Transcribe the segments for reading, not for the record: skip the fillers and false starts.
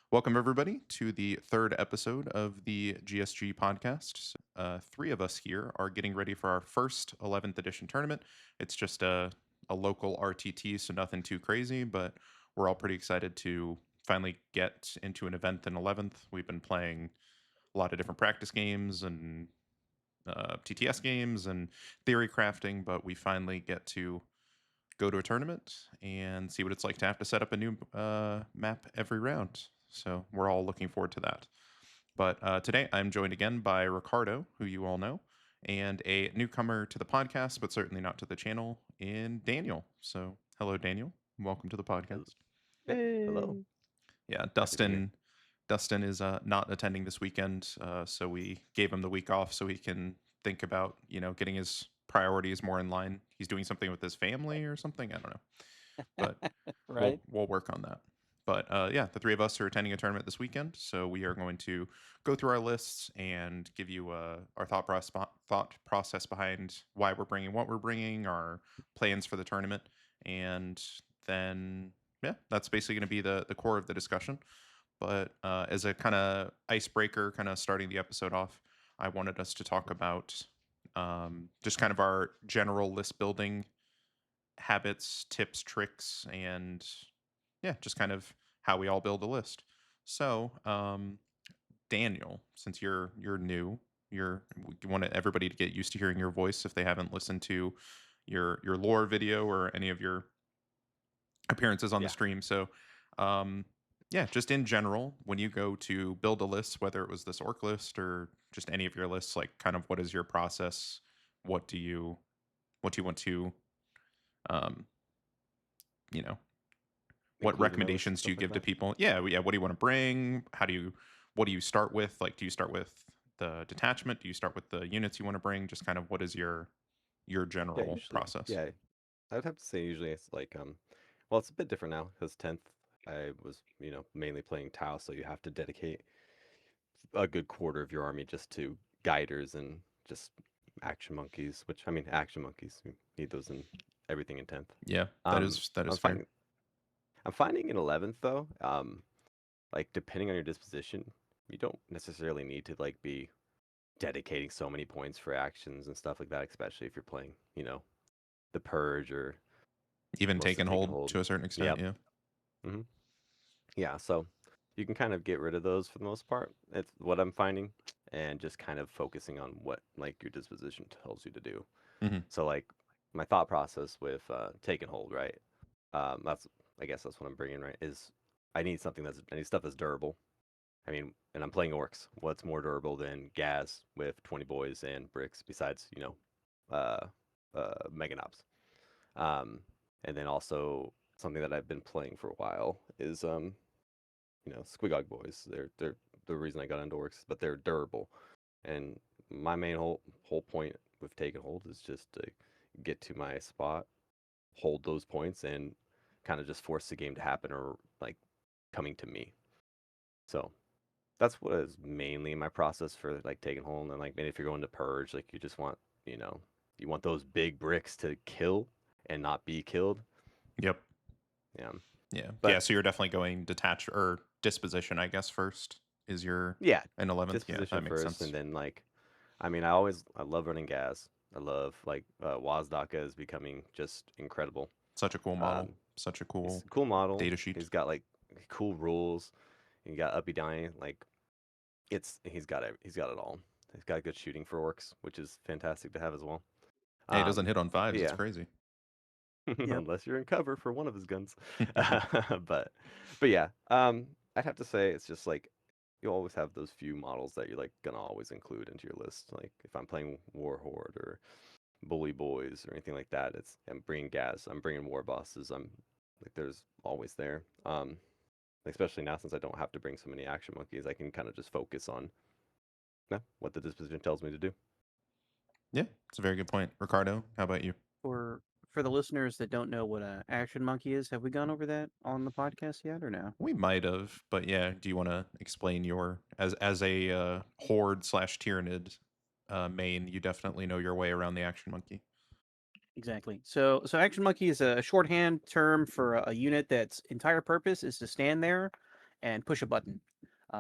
Welcome, everybody, to the third episode of the GSG podcast. Three of us here are getting ready for our first 11th edition tournament. It's just a local RTT, so nothing too crazy, but we're all pretty excited to finally get into an event in 11th. We've been playing a lot of different practice games and TTS games and theory crafting, but we finally get to go to a tournament and see what it's like to have to set up a new map every round. So we're all looking forward to that. But today I'm joined again by Ricardo, who you all know, and a newcomer to the podcast, but certainly not to the channel, in Daniel. So hello, Daniel. Welcome to the podcast. Hello. Hey. Yeah, Happy to be here. Dustin is not attending this weekend, so we gave him the week off so he can think about getting his priorities more in line. He's doing something with his family or something. I don't know, but Right. we'll work on that. But yeah, the three of us are attending a tournament this weekend, so we are going to go through our lists and give you our thought process behind why we're bringing what we're bringing, our plans for the tournament, and then yeah, that's basically going to be the core of the discussion. But as a kind of icebreaker, kind of starting the episode off, I wanted us to talk about just kind of our general list building habits, tips, tricks, and yeah, just kind of how we all build a list. So, Daniel, since you're new, we want everybody to get used to hearing your voice if they haven't listened to your lore video or any of your appearances on the Yeah. stream. So, yeah, just in general, when you go to build a list, whether it was this orc list or just any of your lists, like kind of what is your process? What do you want to, um, you know, what Include in my list and recommendations do stuff you like give to that. people? Yeah, yeah. What do you want to bring? What do you start with? Like, do you start with the detachment? Do you start with the units you want to bring? Just kind of what is your Yeah, general usually. process? Yeah, I would have to say usually it's like well, it's a bit different now because 10th I was mainly playing Tau, so you have to dedicate a good quarter of your army just to guiders and just action monkeys. Which I mean, action monkeys. You need those in everything in 10th. Yeah, that is I'm fair. finding in 11th though. Like depending on your disposition, you don't necessarily need to like be dedicating so many points for actions and stuff like that, especially if you're playing, the Purge or Even most take of and Take and hold Hold. to a certain extent. Yep. Yeah. hmm Yeah, so you can kind of get rid of those for the most part. It's what I'm finding, and just kind of focusing on what like your disposition tells you to do. hmm So like my thought process with Take and Hold, right? That's I guess that's what I'm bringing, right? Is I need stuff that's durable. I mean, and I'm playing orcs. What's more durable than Gaz with 20 boys and bricks besides, uh, Meganobs? Um, and then also something that I've been playing for a while is, Squigog boys. They're the reason I got into orcs, but they're durable. And my main whole point with take and hold is just to get to my spot, hold those points, and kind of just force the game to happen or like coming to me. So that's what is mainly my process for like taking hold. And like maybe if you're going to purge, like you just want, you want those big bricks to kill and not be killed. Yep. Yeah. Yeah. Yeah. But So you're definitely going detach or disposition, I guess. First is your yeah, an 11th. Yeah, disposition that makes first, and sense. then like, I mean, I love running gas. I love like Wazdaka is becoming just incredible. Such a cool model. Um, Such a he's cool a cool model. data sheet. He's got like cool rules. He got uppy dying. Like he's got it all. He's got good shooting for orcs, which is fantastic to have as well. Hey, it doesn't hit on But fives. It's yeah, crazy. Yep. unless you're in cover for one of his guns. but but yeah, I'd have to say it's just like you always have those few models that you're like gonna always include into your list. Like if I'm playing War Horde or Bully Boys or anything like that, I'm bringing gas, I'm bringing war bosses. I'm like there's always there. Especially now since I don't have to bring so many action monkeys, I can kind of just focus on what the disposition tells me to do. Yeah, it's a very good point. Ricardo, how about you? For the listeners that don't know what a action monkey is, have we gone over that on the podcast yet or no? We might have, but yeah, do you want to explain your as a horde slash tyrannid main? You definitely know your way around the action monkey. Exactly. So action monkey is a shorthand term for a unit that's entire purpose is to stand there and push a button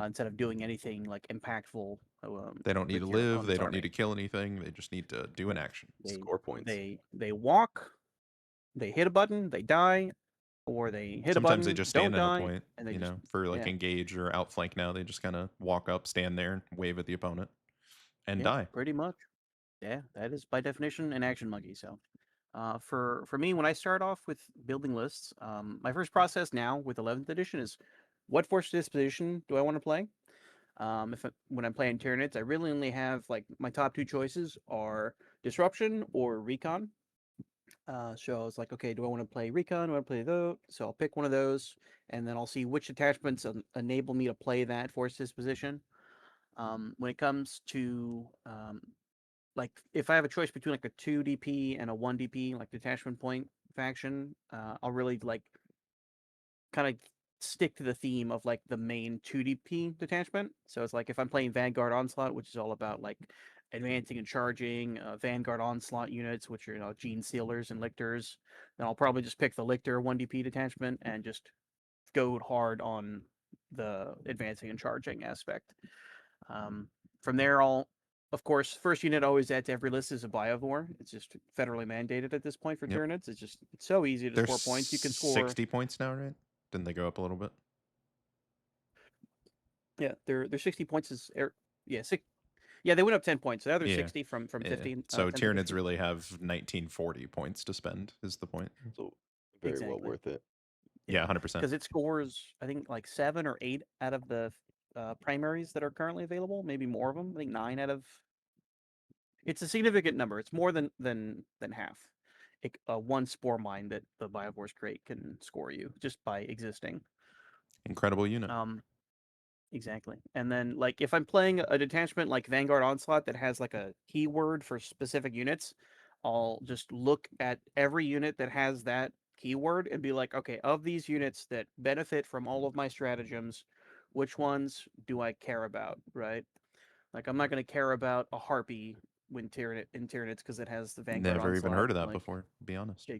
instead of doing anything like impactful. They don't need to with your live. They opponent's don't need army. to kill anything. They just need to do an action. They Score points. they walk, they hit a button, they die, or they hit a Sometimes they button, just don't stand in a die, point, and they you just know, for like yeah engage or outflank now. They just kind of walk up, stand there, and wave at the opponent and yeah die. pretty much. Yeah, that is by definition an action monkey. So, for me, when I start off with building lists, my first process now with 11th edition is what force disposition do I want to play? When I'm playing Tyranids, I really only have like my top two choices are disruption or recon. So I was like, okay, do I want to play recon? Do I want to play those? So I'll pick one of those, and then I'll see which attachments enable me to play that force disposition. When it comes to like if I have a choice between like a 2 DP and a 1 DP, like detachment point faction, I'll really like kind of stick to the theme of like the main 2 DP detachment. So it's like if I'm playing Vanguard Onslaught, which is all about like advancing and charging, Vanguard Onslaught units, which are Gene Sealers and Lictors, then I'll probably just pick the Lictor 1 DP detachment and just go hard on the advancing and charging aspect. From there, of course, first unit always add to every list is a Biovore. It's just federally mandated at this point for Yep. Tyranids. It's so easy to They're score points. You can score 60 points now, right? Didn't they go up a little bit? Yeah, they're 60 points yeah, yeah, they went up 10 points. So now they're Yeah. 60 from Yeah. 15. So 10th Tyranids edition. really have 1940 points to spend, is the point. So very well Exactly. worth it. Yeah, 100%. Because it scores, I think, like 7 or 8 out of the primaries that are currently available. Maybe more of them. I think 9 out of. It's a significant number. It's more than half. One spore mine that the Biovores create can score you just by existing. Incredible unit. Exactly. And then like if I'm playing a detachment like Vanguard Onslaught that has like a keyword for specific units, I'll just look at every unit that has that keyword and be like, okay, of these units that benefit from all of my stratagems, which ones do I care about, right? Like I'm not going to care about a Harpy in Tyranids because it has the Vanguard Never even Onslaught. heard of that Like, before, to be honest.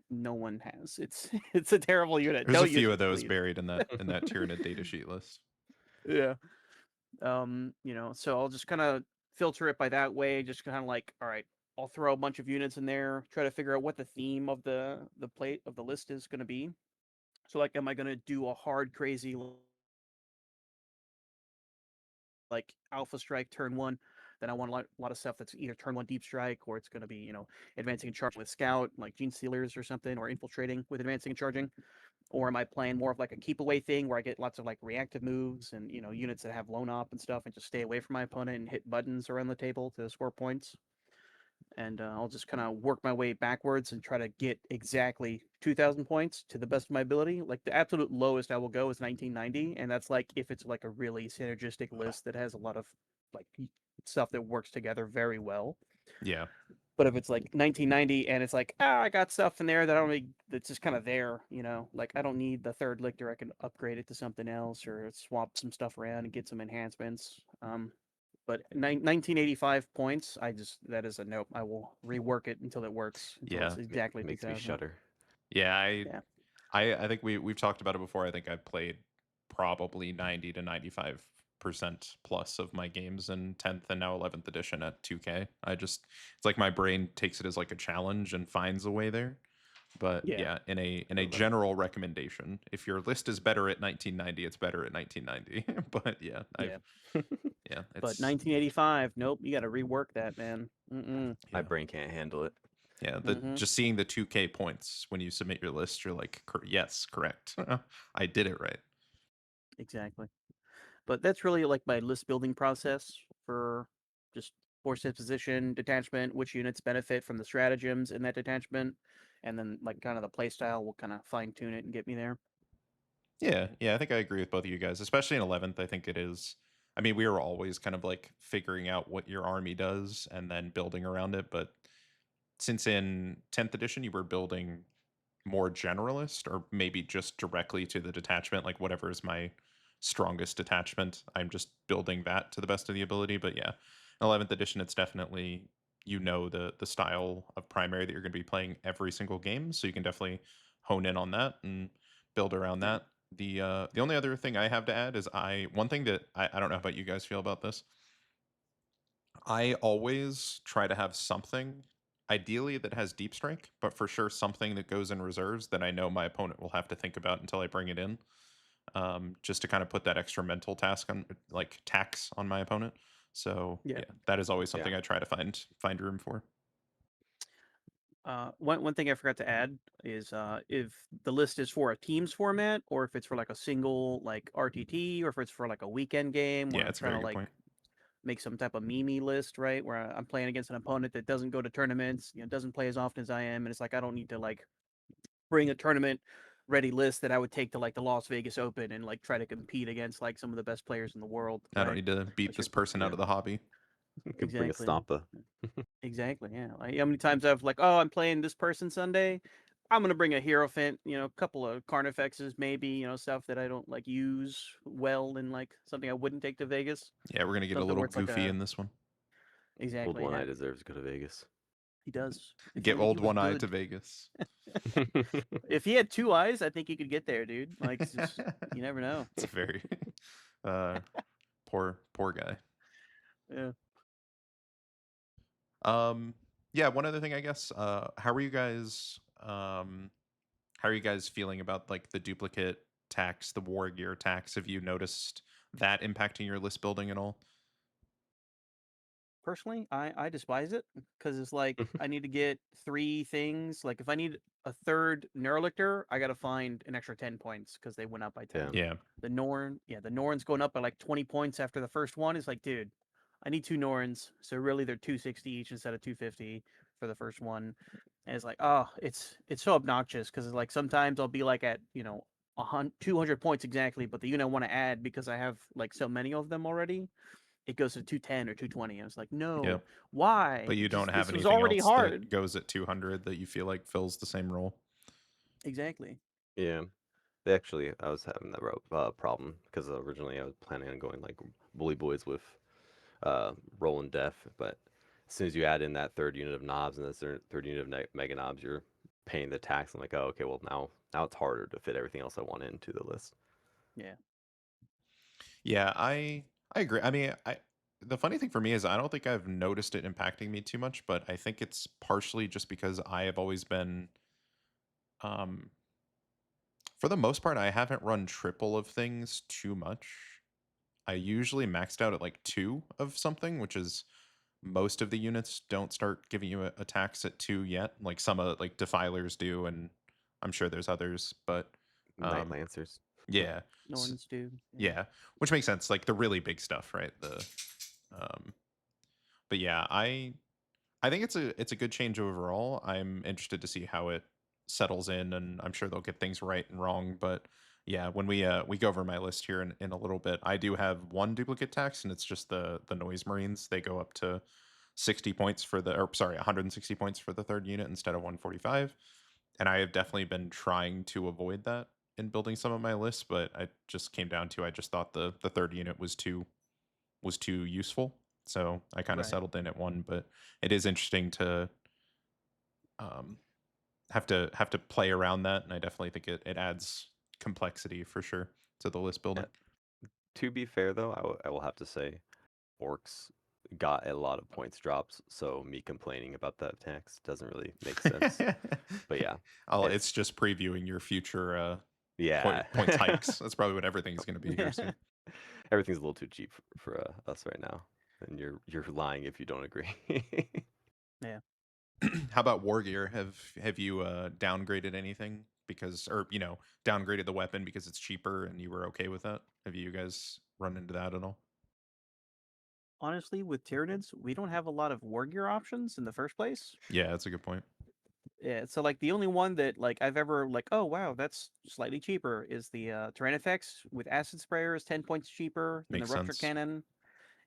no one has. It's a terrible unit. There's Don't a use few it, of those please. buried in that Tyranid datasheet list. Yeah. So I'll just kind of filter it by that way, just kind of like, all right, I'll throw a bunch of units in there, try to figure out what the theme of the plate of the list is going to be. So like, am I going to do a hard, crazy like Alpha Strike turn one? Then I want a lot of stuff that's either turn one Deep Strike or it's going to be advancing and charging with Scout, like Gene Sealers or something, or infiltrating with advancing and charging. Or am I playing more of like a keep away thing where I get lots of like reactive moves and units that have lone op and stuff and just stay away from my opponent and hit buttons around the table to score points? And I'll just kind of work my way backwards and try to get exactly 2,000 points to the best of my ability. Like the absolute lowest I will go is 1990, and that's like if it's like a really synergistic list that has a lot of like stuff that works together very well. Yeah. But if it's like 1990 and it's like, I got stuff in there that I don't really, that's just kind of there, like I don't need the third lictor. I can upgrade it to something else or swap some stuff around and get some enhancements. But 1985 points, that is a nope. I will rework it until it works. Until it's Yeah. exactly Makes me 2000. shudder. Yeah, Yeah. I think we've talked about it before. I think I've played probably 90 to 95% plus of my games in 10th and now 11th edition at 2K. It's like my brain takes it as like a challenge and finds a way there. But Yeah. in a general recommendation, if your list is better at 1990, it's better at 1990. But yeah, But it's 1985, nope. You got to rework that, man. My yeah. brain can't handle it. Yeah, Mhm. just seeing the 2K points when you submit your list, you're like, yes, correct. I did it right. Exactly. But that's really like my list building process for just force disposition, detachment, which units benefit from the stratagems in that detachment, and then like kind of the play style will kind of fine tune it and get me there. Yeah, I think I agree with both of you guys, especially in 11th. I think it is. I mean, we were always kind of like figuring out what your army does and then building around it. But since in 10th edition, you were building more generalist or maybe just directly to the detachment, like whatever is my strongest detachment, I'm just building that to the best of the ability. But yeah, in 11th edition, it's definitely the style of primary that you're going to be playing every single game, so you can definitely hone in on that and build around Yeah. that. The only other thing I have to add is one thing that I don't know how you guys feel about this. I always try to have something, ideally that has deep strike, but for sure something that goes in reserves that I know my opponent will have to think about until I bring it in. Just to kind of put that extra mental task on, like tax on my opponent. So Yeah. yeah, that is always something Yeah. I try to find room for. One thing I forgot to add is if the list is for a teams format, or if it's for like a single like RTT, or if it's for like a weekend game where Yeah, I'm it's a trying very to good like point. make some type of meme list, right? Where I'm playing against an opponent that doesn't go to tournaments, doesn't play as often as I am, and it's like I don't need to like bring a tournament ready list that I would take to like the Las Vegas Open and like try to compete against like some of the best players in the world, I don't right? need to beat That's this your person out Yeah. of the hobby. You could bring a exactly. Stampa. Exactly, yeah. Like, how many times I've like, oh, I'm playing this person Sunday. I'm gonna bring a Hierophant, a couple of Carnifexes, maybe, stuff that I don't like use well in like something I wouldn't take to Vegas. Yeah, we're gonna get a Something little where it's like goofy a in this one. Old exactly, One yeah. Eye deserves to go to Vegas. He does. If Get only he old was one eye to good. Vegas. If he had two eyes, I think he could get there, dude. Like, it's just, you never know. It's a very uh poor guy. Yeah. Yeah, one other thing I guess, how are you guys feeling about like the duplicate tax, the war gear tax? Have you noticed that impacting your list building at all? Personally, I despise it because it's like I need to get three things. Like if I need a third Neurolictor, I gotta find an extra 10 points because they went up by 10. Yeah. Yeah. The Norn, yeah, the Norn's going up by like 20 points after the first one. It's like, dude, I need two Norns, so really they're 260 each instead of 250 for the first one. And it's like, oh, it's so obnoxious because it's like sometimes I'll be like at 200 points exactly, but the unit I want to add because I have like so many of them already, it goes to 210 or 220. I was like, Yeah. no, why? But you don't Just have this was anything already else that hard. goes at 200 that you feel like fills the same role. Exactly. Yeah. They actually, I was having that problem because originally I was planning on going like Bully Boys with Roland Def, but as soon as you add in that third unit of knobs and the third unit of mega knobs, you're paying the tax. I'm like, oh, okay, well now it's harder to fit everything else I want into the list. Yeah. Yeah, I agree. I mean, I the funny thing for me is I don't think I've noticed it impacting me too much, but I think it's partially just because I have always been um for the most part I haven't run triple of things too much. I usually maxed out at like 2 of something, which is most of the units don't start giving you a tax at 2 yet. Like some of like Defilers do, and I'm sure there's others, but Night um Lancers. yeah. Norns do. Yeah. Yeah, which makes sense, like the really big stuff, right? Um but yeah, I think it's a good change overall. I'm interested to see how it settles in, and I'm sure they'll get things right and wrong. But yeah, when we go over my list here in a little bit, I do have one duplicate tax, and it's just the Noise Marines. They go up to 60 points for the, or sorry, 160 points for the third unit instead of 145. And I have definitely been trying to avoid that in building some of my lists, but I just came down to I just thought the third unit was too useful. So I kind of Right. settled in at one, but it is interesting to um, have to play around that, and I definitely think it adds complexity for sure to the list building. To be fair though, I will have to say, Orcs got a lot of points drops, so me complaining about that tax doesn't really make sense. But yeah, It's just previewing your future yeah. points hikes. That's probably what everything's going to be here soon. Everything's a little too cheap for us right now, and you're lying if you don't agree. Yeah. How about war gear? Have you downgraded anything because, or downgraded the weapon because it's cheaper and you were okay with that? Have you guys run into that at all? Honestly, with Tyranids, we don't have a lot of war gear options in the first place. Yeah, that's a good point. Yeah, so like the only one that like I've ever like, oh wow, that's slightly cheaper is the Tyrannifex with acid sprayer is 10 points cheaper than the Makes rupture sense. cannon,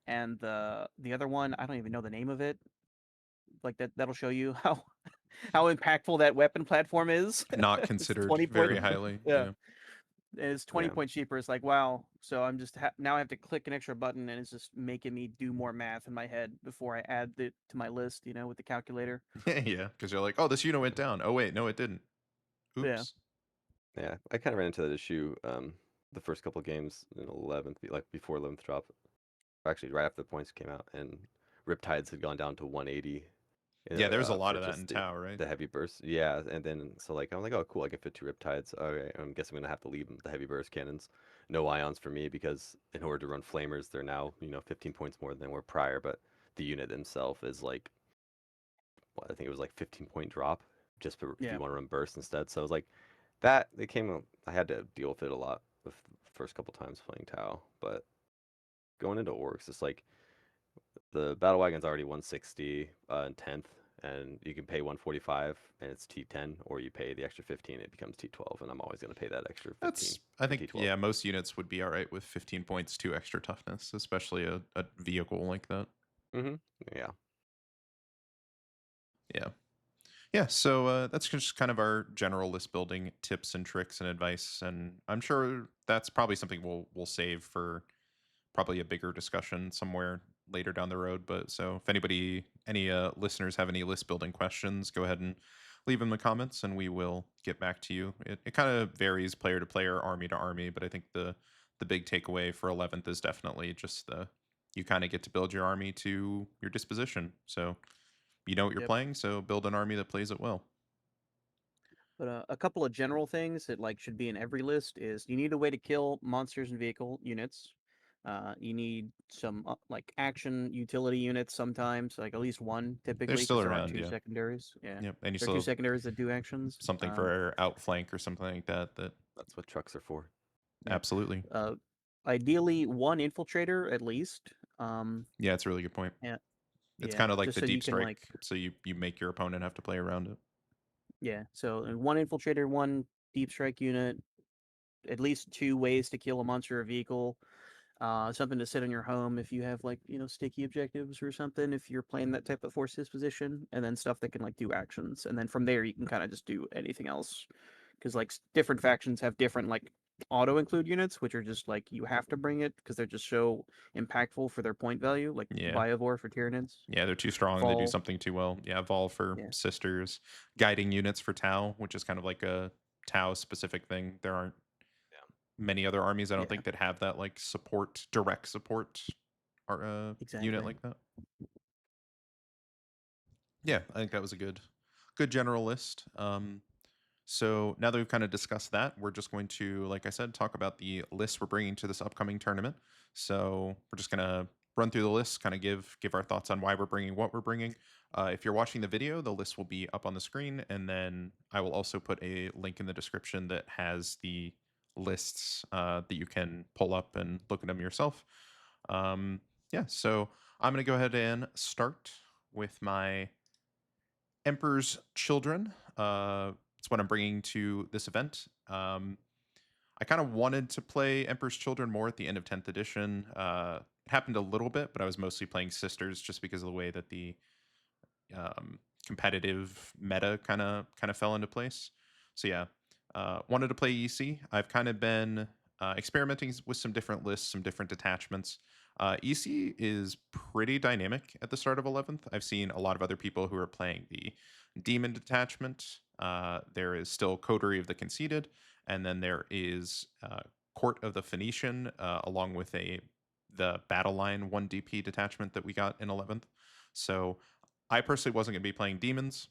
and the other one I don't even know the name of it. Like that'll show you how how impactful that weapon platform is. Not It's considered 20 very point. highly. Yeah, Yeah. it's 20 Yeah, points cheaper. It's like wow. So I'm just now I have to click an extra button and it's just making me do more math in my head before I add it to my list. With the calculator. Yeah, because you're like, oh, this unit went down. Oh wait, no, it didn't. Yeah. Oops. Yeah, I kind of ran into that issue the first couple games in 11th, like before 11th drop, or actually right after the points came out, and Riptides had gone down to 180 Yeah, there's a lot for of that in just Tau, right? the heavy burst. Yeah, and then so like I'm like, oh cool, I can fit 2 Riptides. Okay, I'm guessing I'm gonna have to leave the heavy burst cannons. No ions for me because in order to run flamers, they're now 15 points more than they were prior, but the unit themselves is like, I think it was like 15-point drop just for if Yeah. you want to run burst instead. So I was like, that they came. I had to deal with it a lot the first couple times playing Tau, but going into Orcs, it's like the battle wagon's already 160 in 10th, and you can pay 145 and it's T10, or you pay the extra 15, it becomes T12, and I'm always going to pay that extra 15 I for think, T12. yeah, most units would be all right with 15 points, 2 extra toughness, especially a vehicle like that. Mm-hmm. Yeah. Yeah. Yeah, so that's just kind of our general list building tips and tricks and advice, and I'm sure that's probably something we'll save for probably a bigger discussion somewhere later down the road. But so if any listeners have any list building questions, go ahead and leave them in the comments, and we will get back to you. It kind of varies player to player, army to army, but I think the big takeaway for 11th is definitely just you kind of get to build your army to your disposition. So you know what you're Yep. playing, so build an army that plays it well. But a couple of general things that like should be in every list is you need a way to kill monsters and vehicle units. You need some like action utility units sometimes, like at least one They're typically, still because there are around, two yeah. secondaries. Yeah, Yep. And you there are still two have secondaries that do actions. something for outflank or something like that. That's what trucks are for. Yeah. Absolutely. Ideally, one infiltrator at least. Yeah, it's a really good point. Yeah, It's yeah, kind of like just the so you deep can strike, like, so you make your opponent have to play around it. yeah. So one infiltrator, one deep strike unit, at least two ways to kill a monster or vehicle. Something to sit in your home if you have like sticky objectives or something. If you're playing that type of force disposition, and then stuff that can like do actions, and then from there you can kind of just do anything else. Because like different factions have different like auto include units, which are just like you have to bring it because they're just so impactful for their point value. Like Yeah. Biovore for Tyranids, Yeah, they're too strong. They do Fall. something too well. Yeah, Vol for Yeah, sisters, guiding units for Tau, which is kind of like a Tau specific thing. There aren't many other armies, I don't yeah, think, that have that like support, direct support or unit exactly. like that. Yeah, I think that was a good general list. So now that we've kind of discussed that, we're just going to, like I said, talk about the list we're bringing to this upcoming tournament. So we're just gonna run through the list, kind of give our thoughts on why we're bringing what we're bringing. If you're watching the video, the list will be up on the screen, and then I will also put a link in the description that has the lists that you can pull up and look at them yourself. Yeah, so I'm gonna go ahead and start with my Emperor's Children. It's what I'm bringing to this event. I kind of wanted to play Emperor's Children more at the end of 10th edition. It happened a little bit, but I was mostly playing Sisters just because of the way that the competitive meta kind of fell into place. So yeah, wanted to play EC. I've kind of been experimenting with some different lists, some different detachments. EC is pretty dynamic at the start of 11th. I've seen a lot of other people who are playing the Demon detachment. There is still Coterie of the Conceited, and then there is Court of the Phoenician, along with the Battle Line 1 DP detachment that we got in 11th. So I personally wasn't going to be playing demons.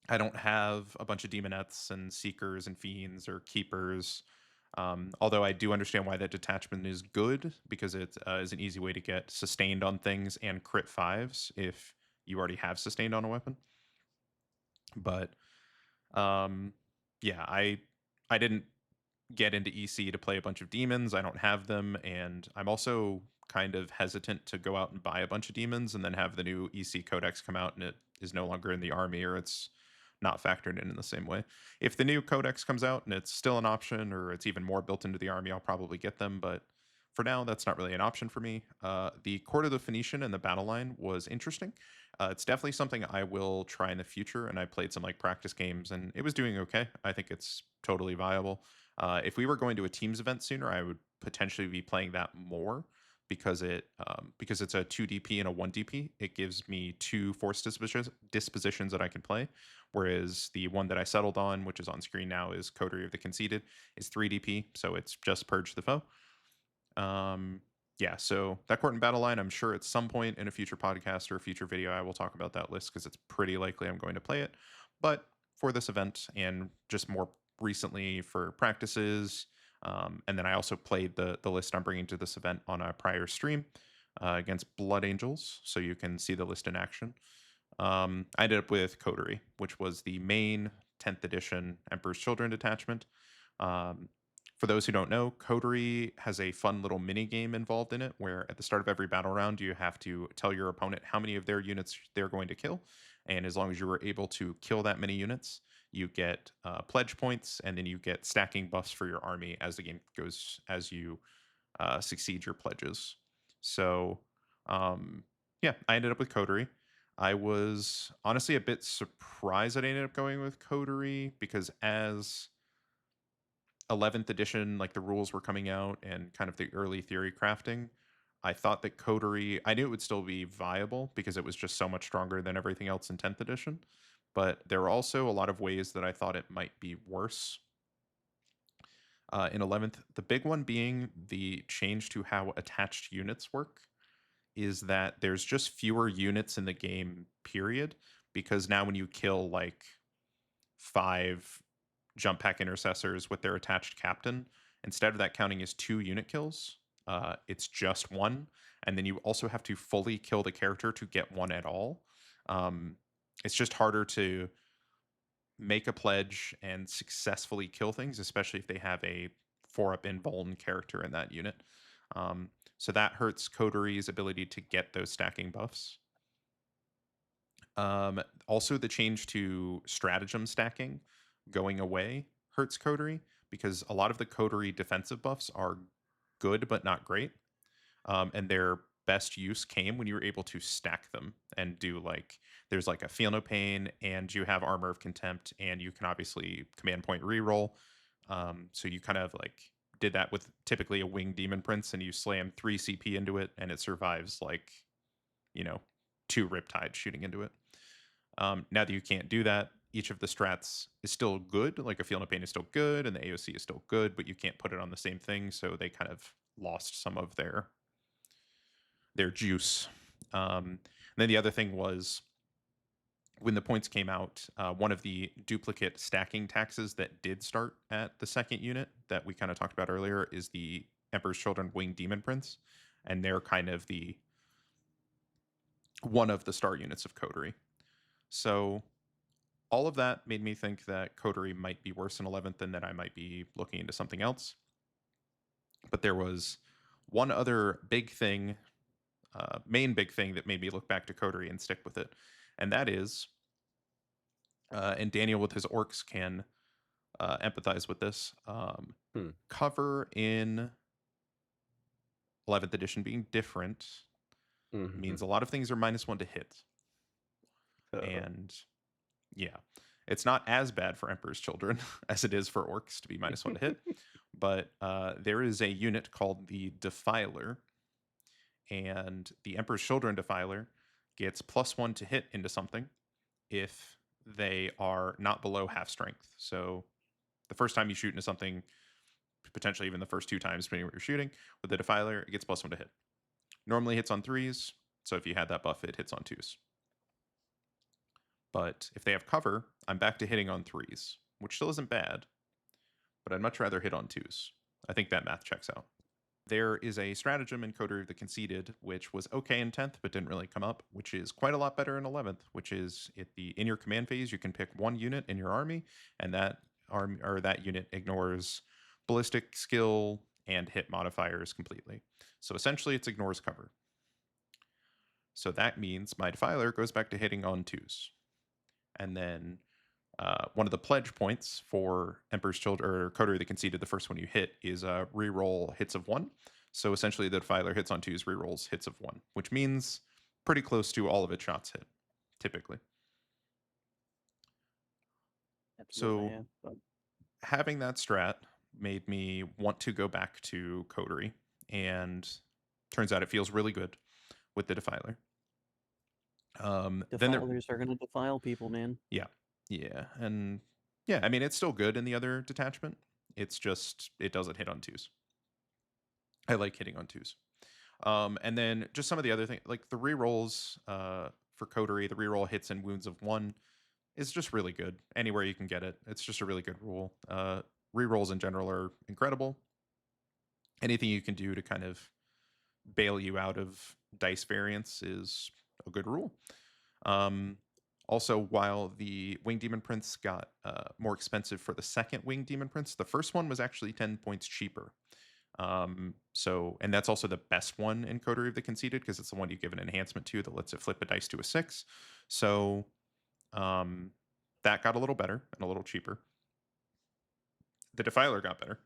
I don't have a bunch of demonettes and seekers and fiends or keepers. Although I do understand why that detachment is good because it is an easy way to get sustained on things and crit fives if you already have sustained on a weapon. But yeah, I didn't get into EC to play a bunch of demons. I don't have them, and I'm also kind of hesitant to go out and buy a bunch of demons and then have the new EC codex come out and it is no longer in the army or it's not factored in the same way. If the new codex comes out and it's still an option or it's even more built into the army, I'll probably get them, but for now that's not really an option for me. The Court of the Phoenician and the battle line was interesting. It's definitely something I will try in the future, and I played some like practice games and it was doing okay. I think it's totally viable. If we were going to a teams event sooner, I would potentially be playing that more because it's a 2 DP and a 1 DP. It gives me 2 force dispositions that I can play, whereas the one that I settled on, which is on screen now, is Coterie of the Conceited, is 3 DP, so it's just Purge the Foe. Yeah, so that Court and Battle line, I'm sure at some point in a future podcast or a future video I will talk about that list, because it's pretty likely I'm going to play it. But for this event, and just more recently for practices, and then I also played the list I'm bringing to this event on a prior stream against Blood Angels, so you can see the list in action. I ended up with Coterie, which was the main 10th edition Emperor's Children detachment. For those who don't know, Coterie has a fun little mini game involved in it, where at the start of every battle round, you have to tell your opponent how many of their units they're going to kill, and as long as you were able to kill that many units, you get pledge points, and then you get stacking buffs for your army as the game goes, as you succeed your pledges. So, yeah, I ended up with Coterie. I was honestly a bit surprised that I ended up going with Coterie, because as 11th edition, like the rules were coming out and kind of the early theory crafting, I thought that Coterie, I knew it would still be viable because it was just so much stronger than everything else in 10th edition. But there were also a lot of ways that I thought it might be worse in 11th. The big one being the change to how attached units work, is that there's just fewer units in the game, period. Because now when you kill like 5 jump pack intercessors with their attached captain, instead of that counting as 2 unit kills, it's just 1. And then you also have to fully kill the character to get 1 at all. It's just harder to make a pledge and successfully kill things, especially if they have a 4-up invuln character in that unit. So that hurts Coterie's ability to get those stacking buffs. Also, the change to stratagem stacking going away hurts Coterie, because a lot of the Coterie defensive buffs are good but not great. And their best use came when you were able to stack them and do, like, there's like a Feel No Pain, and you have Armor of Contempt, and you can obviously command point reroll. So you kind of like did that with typically a Winged Demon Prince, and you slam 3 CP into it, and it survives like, 2 Riptide shooting into it. Now that you can't do that, each of the strats is still good. Like a Feel No Pain is still good, and the AOC is still good, but you can't put it on the same thing, so they kind of lost some of their juice. And then the other thing was, when the points came out, one of the duplicate stacking taxes that did start at the second unit that we kind of talked about earlier is the Emperor's Children Winged Demon Prince, and they're kind of the one of the star units of Coterie. So all of that made me think that Coterie might be worse in 11th, and that I might be looking into something else. But there was one other big thing, main big thing, that made me look back to Coterie and stick with it. And that is, and Daniel with his Orks can empathize with this, cover in 11th edition being different means a lot of things are -1 to hit. And yeah, it's not as bad for Emperor's Children as it is for Orks to be -1 to hit. But there is a unit called the Defiler, and the Emperor's Children Defiler gets +1 to hit into something if they are not below half strength. So the first time you shoot into something, potentially even the first 2 times, depending on what you're shooting, with the Defiler, it gets +1 to hit. Normally hits on 3s, so if you had that buff, it hits on 2s. But if they have cover, I'm back to hitting on 3s, which still isn't bad, but I'd much rather hit on 2s. I think that math checks out. There is a stratagem in Coterie of the Conceited, which was okay in 10th, but didn't really come up, which is quite a lot better in 11th, which is in your command phase, you can pick 1 unit in your army, and that unit ignores ballistic skill and hit modifiers completely. So essentially, it ignores cover. So that means my Defiler goes back to hitting on 2s. And then one of the pledge points for Emperor's Children, or Coterie of the Conceited, the first one you hit, is reroll hits of 1. So essentially, the Defiler hits on 2s, rerolls hits of 1, which means pretty close to all of its shots hit, typically. Absolutely, So yeah. having that strat made me want to go back to Coterie, and turns out it feels really good with the Defiler. Then there, Defilers are gonna defile people, man. yeah, and yeah, I mean it's still good in the other detachment. It's just it doesn't hit on twos. I like hitting on twos. And then just some of the other things, like the rerolls for Coterie, the reroll hits and wounds of 1 is just really good. Anywhere you can get it, it's just a really good rule. Rerolls in general are incredible. Anything you can do to kind of bail you out of dice variance is a good rule. Also, while the Winged Demon Prince got more expensive for the second Winged Demon Prince, the first one was actually 10 points cheaper. And that's also the best one in Coterie of the Conceited because it's the one you give an enhancement to that lets it flip a dice to a 6. So that got a little better and a little cheaper. The Defiler got better.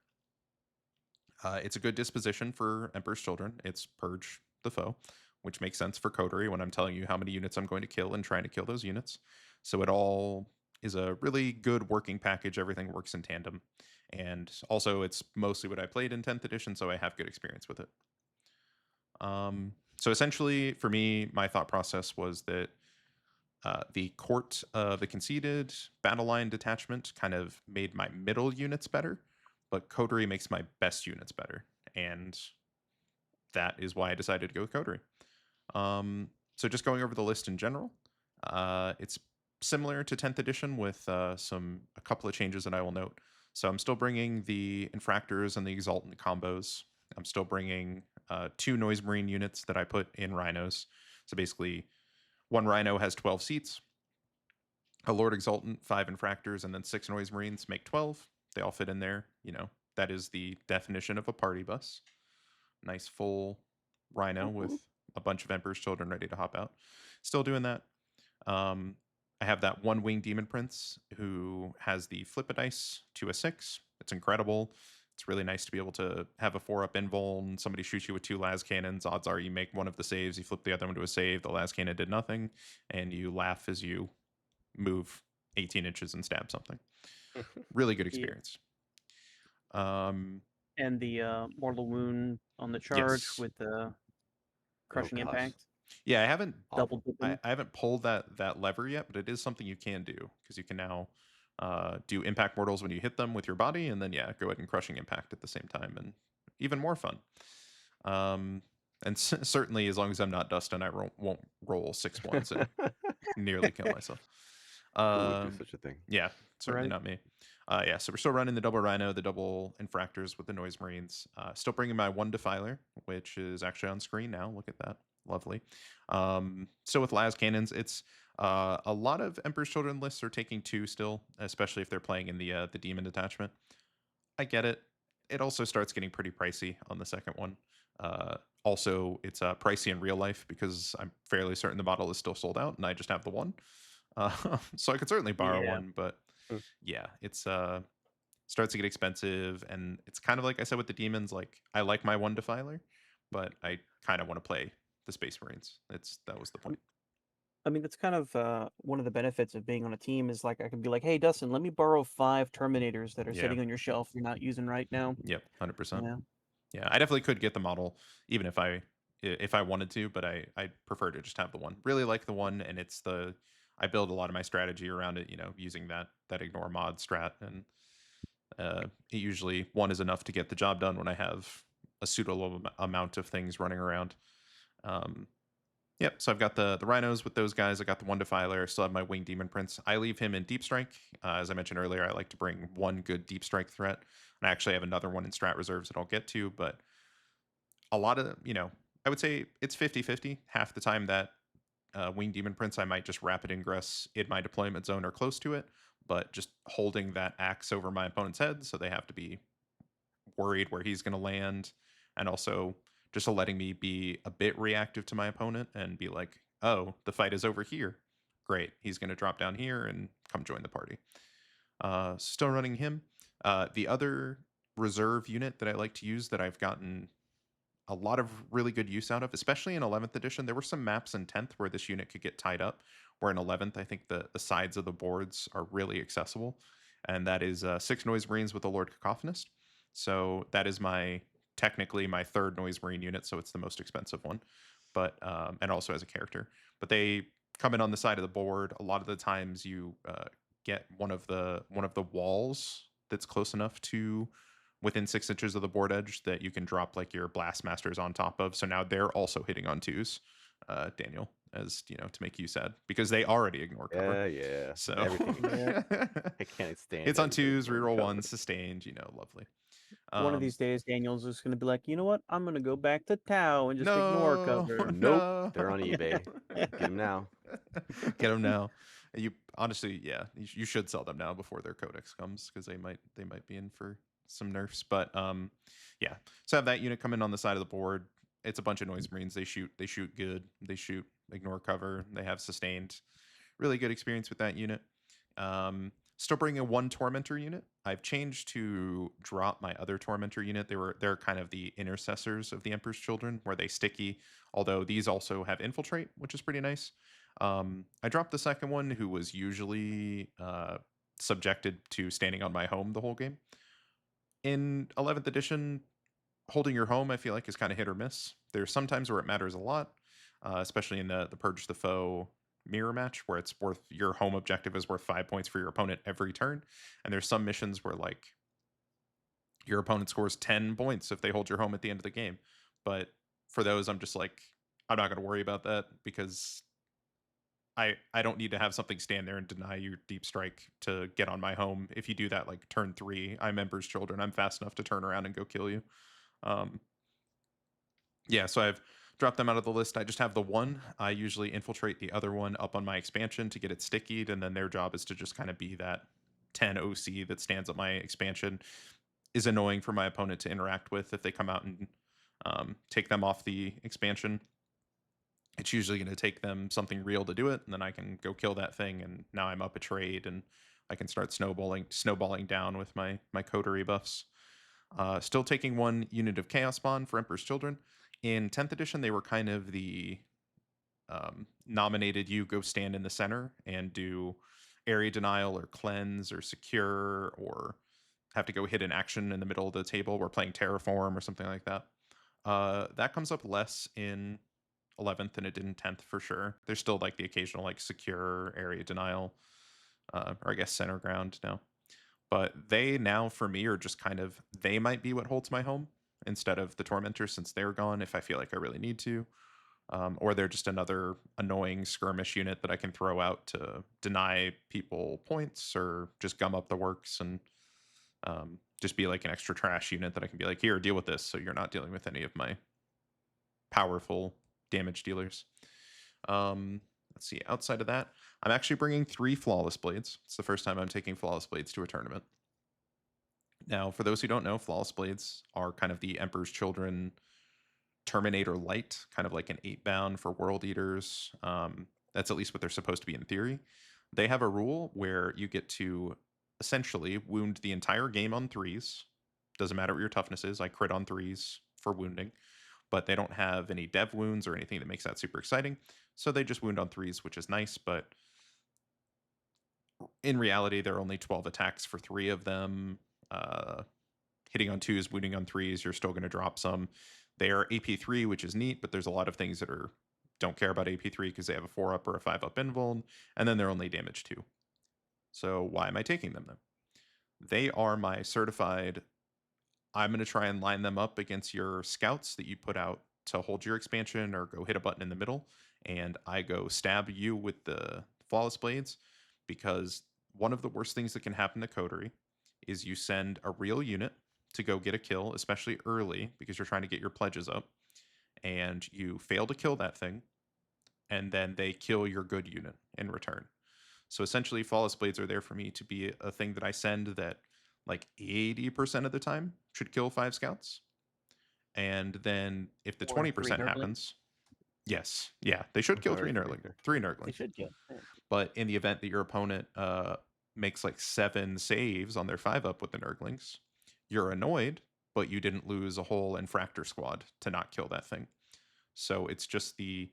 It's a good disposition for Emperor's Children. It's Purge the Foe, which makes sense for Coterie when I'm telling you how many units I'm going to kill and trying to kill those units. So it all is a really good working package. Everything works in tandem. And also, it's mostly what I played in 10th edition, so I have good experience with it. So essentially, for me, my thought process was that the Court of the Conceited battle line detachment kind of made my middle units better, but Coterie makes my best units better. And that is why I decided to go with Coterie. So just going over the list in general, it's similar to 10th edition with a couple of changes that I will note. So I'm still bringing the Infractors and the Exaltant combos. I'm still bringing 2 Noise Marine units that I put in Rhinos. So basically, 1 Rhino has 12 seats, a Lord Exaltant, 5 Infractors, and then 6 Noise Marines make 12. They all fit in there. That is the definition of a party bus. Nice full Rhino with a bunch of Emperor's Children ready to hop out. Still doing that. I have that 1 Winged Demon Prince who has the flip a dice to a 6. It's incredible. It's really nice to be able to have a 4-up invul and somebody shoots you with 2 las cannons. Odds are you make one of the saves, you flip the other one to a save, the las cannon did nothing, and you laugh as you move 18 inches and stab something. Really good experience. And the mortal wound on the charge Yes. with the crushing gosh. impact. Yeah, I haven't Double dipping. I haven't pulled that lever yet, but it is something you can do because you can now do impact mortals when you hit them with your body, and then go ahead and crushing impact at the same time, and even more fun. And certainly, as long as I'm not Dustin, I won't roll 6 ones and nearly kill myself. Who would do such a thing? Yeah, certainly not me. So we're still running the double Rhino, the double Infractors with the Noise Marines. Still bringing my 1 Defiler, which is actually on screen now. Look at that. Lovely. Still with las cannons, it's a lot of Emperor's Children lists are taking 2 still, especially if they're playing in the demon detachment. I get it. It also starts getting pretty pricey on the second one. Also, it's pricey in real life because I'm fairly certain the model is still sold out, and I just have the 1. So I could certainly borrow one, but it's starts to get expensive, and it's kind of like I said with the demons. Like I like my 1 Defiler, but I kind of want to play the Space Marines. That was the point. I mean, that's kind of one of the benefits of being on a team is like I can be like, hey, Dustin, let me borrow 5 Terminators that are sitting on your shelf you're not using right now. Yep, 100%. Yeah. Yeah, I definitely could get the model even if I wanted to, but I prefer to just have the 1. Really like the 1, and I build a lot of my strategy around it, using that ignore mod strat, and usually 1 is enough to get the job done when I have a suitable amount of things running around. So I've got the Rhinos with those guys. I got the 1 Defiler. I still have my Winged Demon Prince. I leave him in Deep Strike. As I mentioned earlier, I like to bring 1 good Deep Strike threat. And I actually have another one in Strat Reserves that I'll get to, but a lot of, I would say it's 50-50. Half the time that Winged Demon Prince, I might just rapid ingress in my deployment zone or close to it, but just holding that axe over my opponent's head, so they have to be worried where he's going to land, and also just letting me be a bit reactive to my opponent and be like, oh, the fight is over here. Great, he's going to drop down here and come join the party. Still running him. The other reserve unit that I like to use that I've gotten a lot of really good use out of, especially in 11th edition. There were some maps in 10th where this unit could get tied up, where in 11th, I think the sides of the boards are really accessible. And that is 6 Noise Marines with the Lord Cacophonist. So that is my technically my third Noise Marine unit, so it's the most expensive one. But and also as a character. But they come in on the side of the board. A lot of the times you get one of the walls that's close enough to within 6 inches of the board edge that you can drop like your blast masters on top of. So now they're also hitting on 2s, Daniel, as you know, to make you sad because they already ignore cover. Yeah. So Everything. I can't stand it's on everything 2s, ignoring reroll cover. 1s, sustained, lovely. One of these days, Daniel's just going to be like, you know what? I'm going to go back to Tau and just ignore cover. Nope, no, they're on eBay. Get them now. Get them now. You honestly, yeah, you should sell them now before their codex comes because they might be in for some nerfs. But yeah. So have that unit come in on the side of the board. It's a bunch of Noise Marines. They shoot good. They shoot, ignore cover. They have sustained. Really good experience with that unit. Still bringing a 1 Tormentor unit. I've changed to drop my other Tormentor unit. They're kind of the intercessors of the Emperor's Children, where they sticky. Although these also have infiltrate, which is pretty nice. I dropped the second one, who was usually subjected to standing on my home the whole game. In 11th edition, holding your home, I feel like, is kind of hit or miss. There's sometimes where it matters a lot, especially in the Purge the Foe mirror match, where it's worth, your home objective is worth 5 points for your opponent every turn. And there's some missions where like your opponent scores 10 points if they hold your home at the end of the game. But for those, I'm just like, I'm not going to worry about that because I don't need to have something stand there and deny your deep strike to get on my home. If you do that like turn 3, I'm Emperor's Children. I'm fast enough to turn around and go kill you. Yeah, so I've dropped them out of the list. I just have the one. I usually infiltrate the other one up on my expansion to get it stickied, and then their job is to just kind of be that 10 OC that stands up my expansion. Is annoying for my opponent to interact with if they come out and take them off the expansion. It's usually going to take them something real to do it, and then I can go kill that thing, and now I'm up a trade, and I can start snowballing down with my coterie buffs. Still taking 1 unit of Chaos Spawn for Emperor's Children. In 10th edition, they were kind of the nominated, you go stand in the center and do area denial or cleanse or secure, or have to go hit an action in the middle of the table. We're playing Terraform or something like that. That comes up less in 11th than it did in 10th for sure. There's still like the occasional like secure area denial, or I guess center ground now. But they now for me are just kind of, they might be what holds my home instead of the Tormentor, since they're gone if I feel like I really need to. Or they're just another annoying skirmish unit that I can throw out to deny people points or just gum up the works, and just be like an extra trash unit that I can be like, here, deal with this, so you're not dealing with any of my powerful damage dealers. Let's see, outside of that, I'm actually bringing 3 Flawless Blades. It's the first time I'm taking Flawless Blades to a tournament. Now, for those who don't know, Flawless Blades are kind of the Emperor's Children Terminator Light, kind of like an 8-bound for World Eaters. That's at least what they're supposed to be in theory. They have a rule where you get to essentially wound the entire game on 3s. Doesn't matter what your toughness is. I crit on 3s for wounding, but they don't have any dev wounds or anything that makes that super exciting. So they just wound on 3s, which is nice, but in reality, there are only 12 attacks for 3 of them. Hitting on 2s, wounding on 3s, you're still going to drop some. They are AP3, which is neat, but there's a lot of things that don't care about AP3 because they have a 4-up or a 5-up invuln, and then they're only damage 2. So why am I taking them then? They are my certified, I'm going to try and line them up against your scouts that you put out to hold your expansion or go hit a button in the middle, and I go stab you with the Flawless Blades, because one of the worst things that can happen to Coterie is you send a real unit to go get a kill, especially early, because you're trying to get your pledges up, and you fail to kill that thing, and then they kill your good unit in return. So essentially, Flawless Blades are there for me to be a thing that I send that like 80% of the time should kill 5 scouts. And then if the Or 3 20% Nurglings. happens, yes, yeah, they should kill Or 3 3 Nurglings. there. 3 They Nurglings. should kill. Yeah. But in the event that your opponent makes like 7 saves on their 5-up with the Nurglings, you're annoyed, but you didn't lose a whole Infractor squad to not kill that thing. So it's just the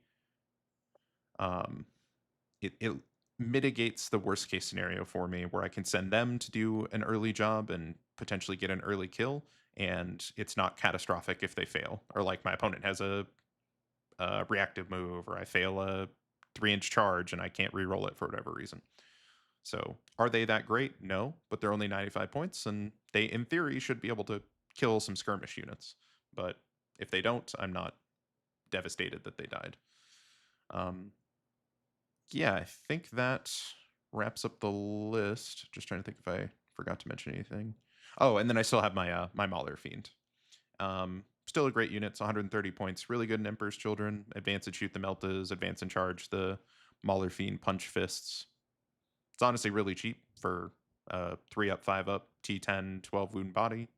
it mitigates the worst case scenario for me, where I can send them to do an early job and potentially get an early kill, and it's not catastrophic if they fail, or like my opponent has a reactive move, or I fail a 3-inch charge and I can't re-roll it for whatever reason. So are they that great? No, but they're only 95 points, and they, in theory, should be able to kill some skirmish units. But if they don't, I'm not devastated that they died. Yeah, I think that wraps up the list. Just trying to think if I forgot to mention anything. Oh, and then I still have my my Mauler Fiend. Still a great unit. It's 130 points. Really good in Emperor's Children. Advance and shoot the Meltas. Advance and charge the Mauler Fiend Punch Fists. It's honestly really cheap for 3 up, 5 up, T10, 12 wound body.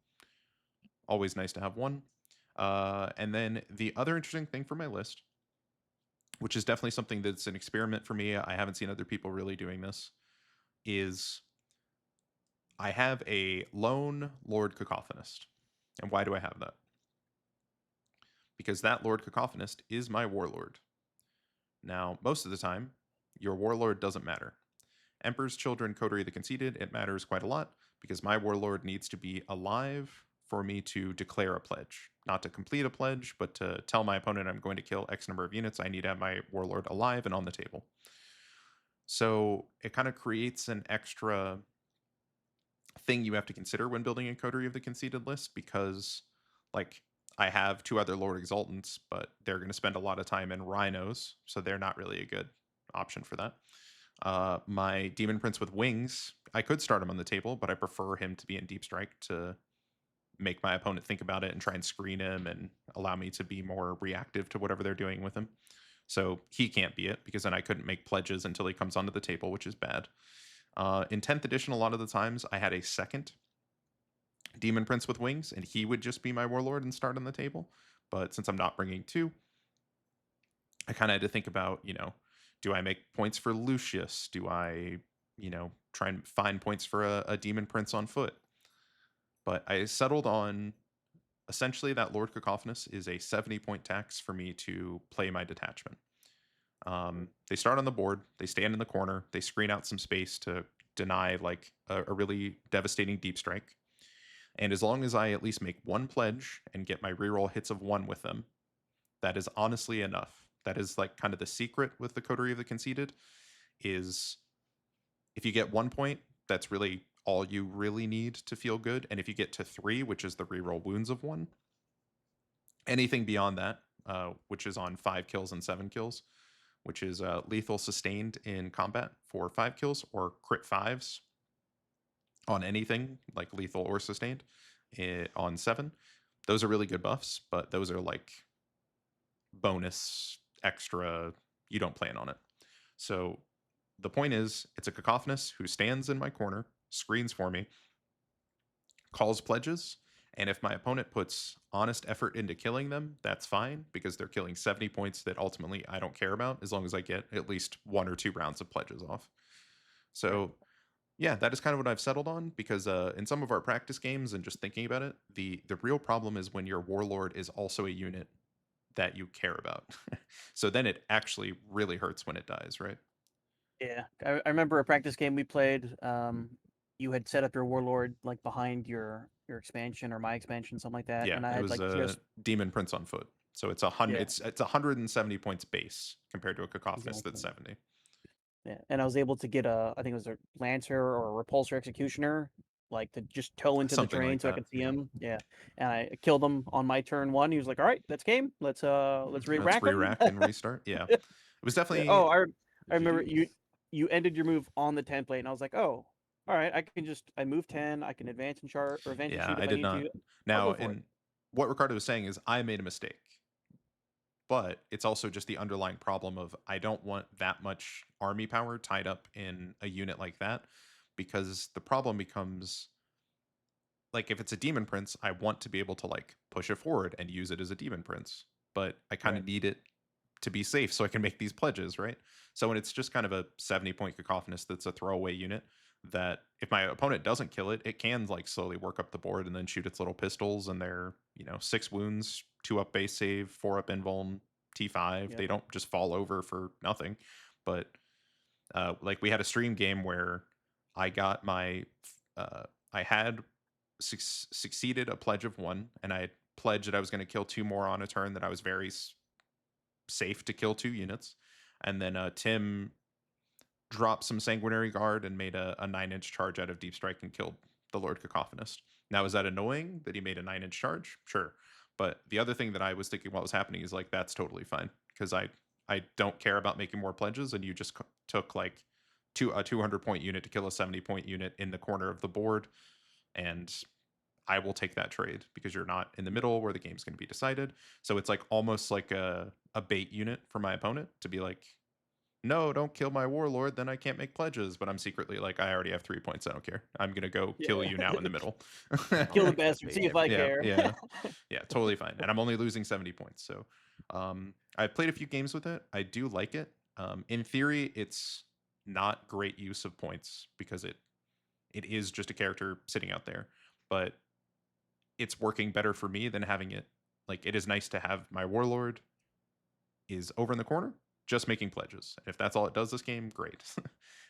Always nice to have one. And then the other interesting thing for my list, which is definitely something that's an experiment for me, I haven't seen other people really doing this, is I have a lone Lord Cacophonist. And why do I have that? Because that Lord Cacophonist is my Warlord. Now, most of the time, your Warlord doesn't matter. Emperor's Children, Coterie of the Conceited, it matters quite a lot because my Warlord needs to be alive for me to declare a pledge. Not to complete a pledge, but to tell my opponent I'm going to kill X number of units, I need to have my Warlord alive and on the table. So it kind of creates an extra thing you have to consider when building a Coterie of the Conceited list, because, like, I have 2 other Lord Exultants, but they're going to spend a lot of time in Rhinos, so they're not really a good option for that. My Demon Prince with Wings, I could start him on the table, but I prefer him to be in Deep Strike to make my opponent think about it and try and screen him and allow me to be more reactive to whatever they're doing with him. So he can't be it, because then I couldn't make pledges until he comes onto the table, which is bad. In 10th edition, a lot of the times I had a second Demon Prince with Wings, and he would just be my Warlord and start on the table. But since I'm not bringing 2, I kind of had to think about, do I make points for Lucius? Do I, try and find points for a Demon Prince on foot? But I settled on essentially that Lord Cacophonus is a 70-point tax for me to play my detachment. They start on the board, they stand in the corner, they screen out some space to deny like a really devastating deep strike. And as long as I at least make 1 pledge and get my reroll hits of 1 with them, that is honestly enough. That is like kind of the secret with the Coterie of the Conceited, is if you get 1 point, that's really all you really need to feel good. And if you get to 3, which is the reroll wounds of 1, anything beyond that, which is on 5 kills and 7 kills, which is lethal sustained in combat for 5 kills, or crit 5s on anything like lethal or sustained on 7. Those are really good buffs, but those are like bonus extra, you don't plan on it. So the point is, it's a Cacophonus who stands in my corner, screens for me, calls pledges, and if my opponent puts honest effort into killing them, that's fine, because they're killing 70 points that ultimately I don't care about, as long as I get at least 1 or 2 rounds of pledges off. So yeah, that is kind of what I've settled on, because in some of our practice games and just thinking about it, the real problem is when your Warlord is also a unit that you care about. So then it actually really hurts when it dies, right? Yeah, I remember a practice game we played. You had set up your Warlord like behind your expansion or my expansion, something like that, Yeah, and I it had was like a just Demon Prince on foot. So it's 100. yeah, It's 170 points base compared to a Cacophonus exactly. that's 70. Yeah, and I was able to get I think it was a Lancer or a Repulsor Executioner, like to just tow into the Something terrain like so I that. could see him. Yeah, and I killed him on my turn 1. He was like, "All right, that's game. Let's Let's re-rack him." re-rack and restart. Yeah, it was definitely Oh, I remember GG's. you ended your move on the template, and I was like, "Oh, all right, I move 10. I can advance and chart or advance and Yeah, shoot I if I did need not. to. I'll Now, go for it." in what Ricardo was saying is I made a mistake, but it's also just the underlying problem of I don't want that much army power tied up in a unit like that, because the problem becomes, like, if it's a Demon Prince, I want to be able to like push it forward and use it as a Demon Prince, but I kind of Right. need it to be safe so I can make these pledges, right? So when it's just kind of a 70-point Cacophonus that's a throwaway unit, that if my opponent doesn't kill it, it can like slowly work up the board and then shoot its little pistols, and they're 6 wounds, 2 up base save, 4 up invuln, T5. Yep. They don't just fall over for nothing. But like we had a stream game where I got my I had succeeded a pledge of 1, and I pledged that I was going to kill 2 more on a turn, that I was very safe to kill 2 units. And then Tim dropped some Sanguinary Guard and made a 9-inch charge out of Deep Strike and killed the Lord Cacophonist. Now, is that annoying that he made a 9-inch charge? Sure. But the other thing that I was thinking while it was happening is like, that's totally fine, because I don't care about making more pledges, and you just took like a 200-point unit to kill a 70-point unit in the corner of the board, and I will take that trade because you're not in the middle where the game's going to be decided. So it's like almost like a bait unit for my opponent to be like, no, don't kill my warlord, then I can't make pledges. But I'm secretly like, I already have 3 points, I don't care, I'm gonna go kill Yeah. you now in the middle. Kill the take that bastard. bait See if every I yeah, care. yeah, totally fine. And I'm only losing 70 points. So I've played a few games with it. I do like it. In theory, it's not great use of points because it is just a character sitting out there, but it's working better for me than having it. Like, it is nice to have my warlord is over in the corner just making pledges. If that's all it does this game, great.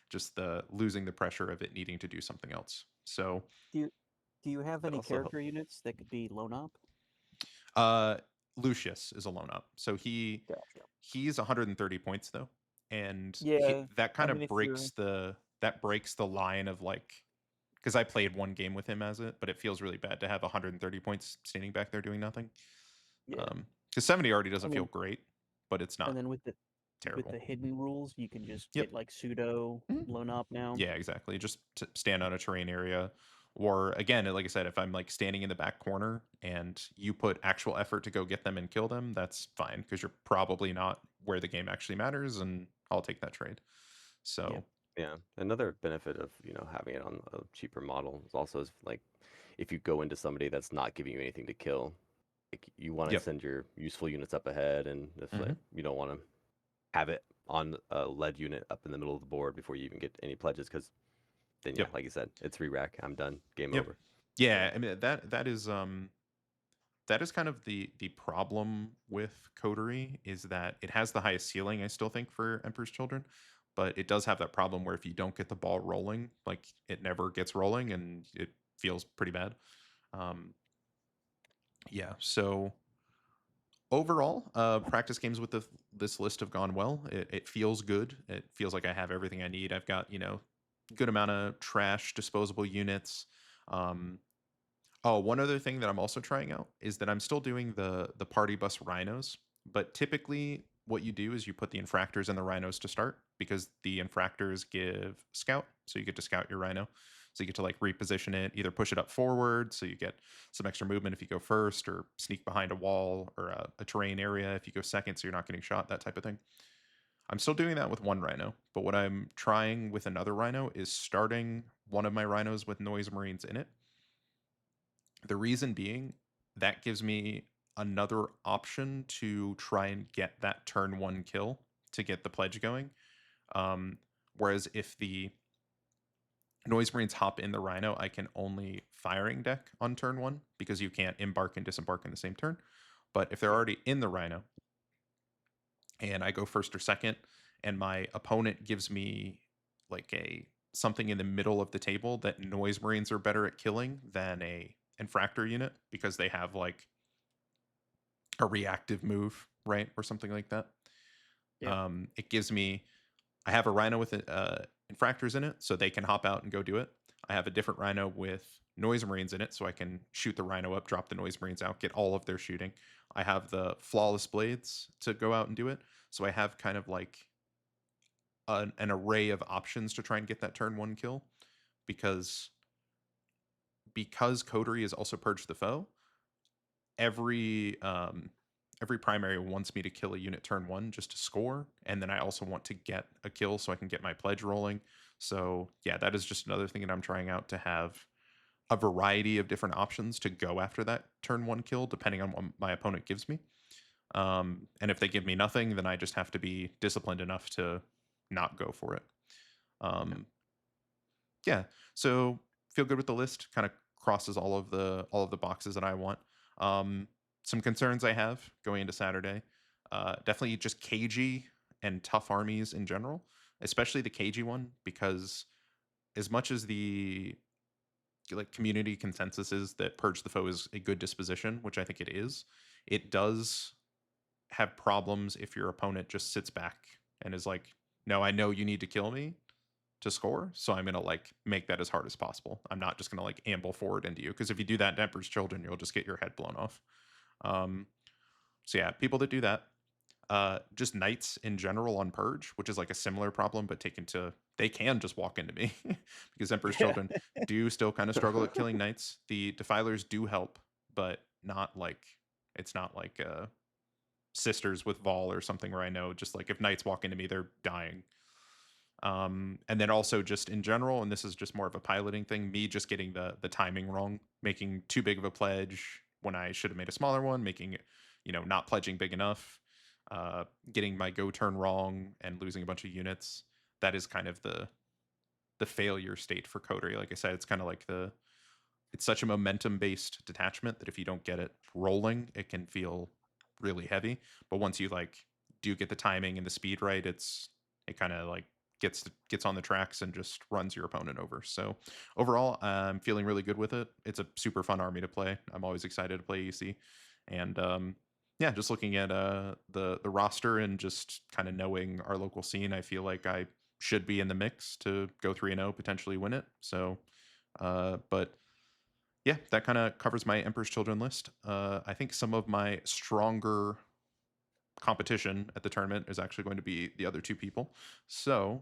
Just the losing the pressure of it needing to do something else. So Do you have That any also help- character units that could be loan up? Lucius is a loan up. So Gotcha. he's 130 points though, and Yeah, that kind I of mean, if breaks the line of like, because I played one game with him as it, but it feels really bad to have 130 points standing back there doing nothing. Yeah, Because 70 already doesn't I feel mean, great, but it's not and then with terrible. the hidden rules, you can just Yep. get like pseudo Mhm. loan up now. Yeah, exactly. Just to stand on a terrain area. Or again, like I said, if I'm like standing in the back corner and you put actual effort to go get them and kill them, that's fine, because you're probably not where the game actually matters, and I'll take that trade. So Yeah, another benefit of having it on a cheaper model is also like if you go into somebody that's not giving you anything to kill, like you want to yep. send your useful units up ahead, and if like, Mhm. you don't want to have it on a lead unit up in the middle of the board before you even get any pledges, because then Yep. like you said, it's re-rack, I'm done, game Yep. over. Yeah, I mean that is kind of the problem with Coterie, is that it has the highest ceiling, I still think, for Emperor's Children, but it does have that problem where if you don't get the ball rolling, like, it never gets rolling and it feels pretty bad. Yeah, so overall, practice games with this list have gone well. It feels good. It feels like I have everything I need. I've got, good amount of trash disposable units. Um, Oh, one other thing that I'm also trying out is that I'm still doing the party bus rhinos, but typically what you do is you put the infractors and the rhinos to start, because the infractors give scout, so you get to scout your rhino. So you get to like reposition it, either push it up forward so you get some extra movement if you go first, or sneak behind a wall or a terrain area if you go second, so you're not getting shot, that type of thing. I'm still doing that with one rhino, but what I'm trying with another rhino is starting one of my rhinos with noise marines in it. The reason being, that gives me another option to try and get that turn 1 kill to get the pledge going. Whereas if the Noise Marines hop in the Rhino, I can only firing deck on turn 1, because you can't embark and disembark in the same turn. But if they're already in the Rhino and I go first or second, and my opponent gives me like something in the middle of the table that Noise Marines are better at killing than a infractor unit, because they have like a reactive move, right, or something like that. Yeah. It gives me, I have a rhino with infractors in it, so they can hop out and go do it. I have a different rhino with noise marines in it, so I can shoot the rhino up, drop the noise marines out, get all of their shooting. I have the flawless blades to go out and do it, so I have kind of like an array of options to try and get that turn 1 kill, because Coterie is also Purge the Foe. Every primary wants me to kill a unit turn 1 just to score, and then I also want to get a kill so I can get my pledge rolling. So yeah, that is just another thing that I'm trying out, to have a variety of different options to go after that turn 1 kill, depending on what my opponent gives me. And if they give me nothing, then I just have to be disciplined enough to not go for it. Yeah, so feel good with the list. Kind of crosses all of the boxes that I want. Some concerns I have going into Saturday, definitely just cagey and tough armies in general, especially the cagey one, because as much as the like community consensus is that Purge the Foe is a good disposition, which I think it is. It does have problems if your opponent just sits back and is like, no, I know you need to kill me to score, so I'm gonna like make that as hard as possible. I'm not just gonna like amble forward into you, because if you do that in Emperor's Children, you'll just get your head blown off. So yeah, people that do that. Just knights in general on Purge, which is like a similar problem, but taken to they can just walk into me because Emperor's Children do still kind of struggle at killing knights. The Defilers do help, but not like it's not like Sisters with Vol or something where I know just like if knights walk into me, they're dying. And then also just in general, and this is just more of a piloting thing, me just getting the timing wrong, making too big of a pledge when I should have made a smaller one, making not pledging big enough, getting my go turn wrong and losing a bunch of units. That is kind of the failure state for Coterie. Like I said, it's kind of like it's such a momentum based detachment that if you don't get it rolling, it can feel really heavy. But once you like do get the timing and the speed right, it kind of like gets on the tracks and just runs your opponent over. So overall, I'm feeling really good with it. It's a super fun army to play. I'm always excited to play EC, and yeah, just looking at the roster and just kind of knowing our local scene, I feel like I should be in the mix to go 3-0, potentially win it. So, but yeah, that kind of covers my Emperor's Children list. I think some of my stronger competition at the tournament is actually going to be the other two people. So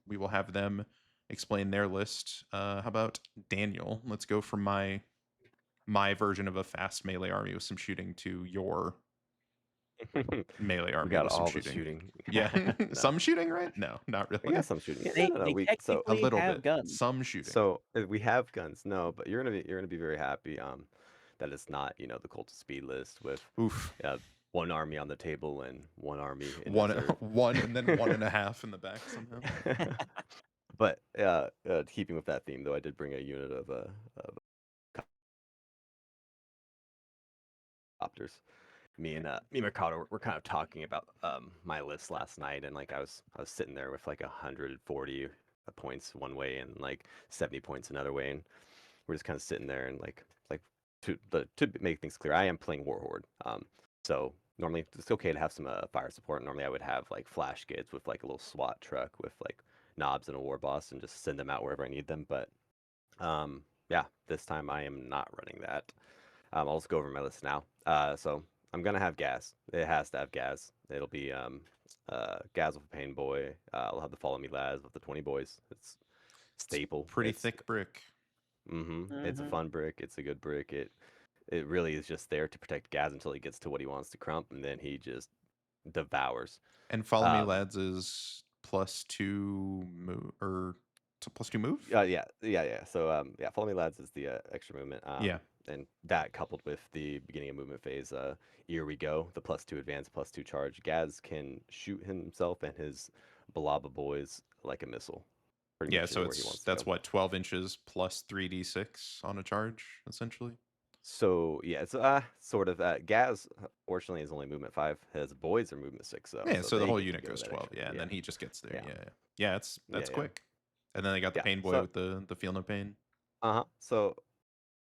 we will have them explain their list. How about Daniel? Let's go from my version of a fast melee army with some shooting to your melee We army got with some all the shooting. shooting. Yeah, No. some shooting, right? No, not We really. got some shooting. They, No, no, they we A technically little have bit. guns. Some shooting. So we have guns. No, but you're gonna be very happy that it's not the Cult of Speed list with Oof. one army on the table and one army in One, reserve. one, and then 1.5 in the back somehow. But keeping with that theme though, I did bring a unit of copters. Me and Ricardo were kind of talking about my list last night, and like I was sitting there with like 140 points one way and like 70 points another way, and we're just kind of sitting there and like to make things clear, I am playing Warhorde. So normally it's okay to have some fire support. Normally I would have like flash skids with like a little SWAT truck with like knobs and a war boss and just send them out wherever I need them. But yeah, this time I am not running that. I'll just go over my list now. So I'm gonna have Gaz. It has to have Gaz. It'll be Gaz with a Pain Boy. I'll have the Follow Me Lads with the 20 boys. It's staple. Pretty thick brick. It's a fun brick. It's a good brick. It really is just there to protect Gaz until he gets to what he wants to crump, and then he just devours. And Follow Me Lads is +2 move or +2 move? Yeah. So yeah, Follow Me Lads is the extra movement. Yeah. And that coupled with the beginning of movement phase, here we go, the +2 advance, +2 charge. Gaz can shoot himself and his Balaba boys like a missile. Yeah, so that's what, 12 inches plus 3d6 on a charge, essentially. So yeah, it's sort of Gaz. Fortunately, is only movement 5. His boys are movement 6, though. Yeah, so the whole unit goes 12. Extra. Yeah, and then he just gets there. Yeah. Yeah, that's quick. And then they got the Pain Boy with the Feel No Pain. So,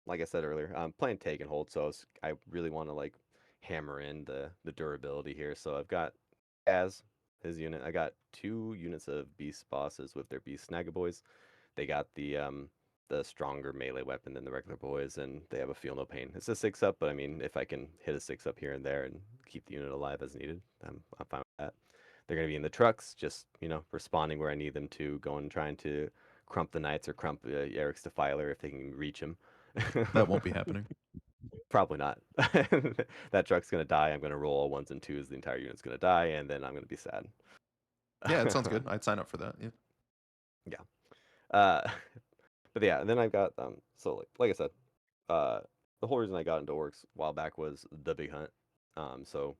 like I said earlier, I'm playing Take and Hold, so I really want to like hammer in the durability here. So I've got Gaz, his unit. I got 2 units of Beast Bosses with their Beast Snagaboys. They got the stronger melee weapon than the regular boys, and they have a Feel No Pain. It's a 6-up, but I mean, if I can hit a 6-up here and there and keep the unit alive as needed, I'm fine with that. They're going to be in the trucks, just responding where I need them to, going trying to crump the knights or crump Eric's Defiler if they can reach him. That won't be happening. Probably not. That truck's going to die. I'm going to roll all 1s and 2s. The entire unit's going to die, and then I'm going to be sad. Yeah, it sounds good. I'd sign up for that. Yeah. But yeah, and then I've got so like I said, the whole reason I got into Orks a while back was the Big Hunt. So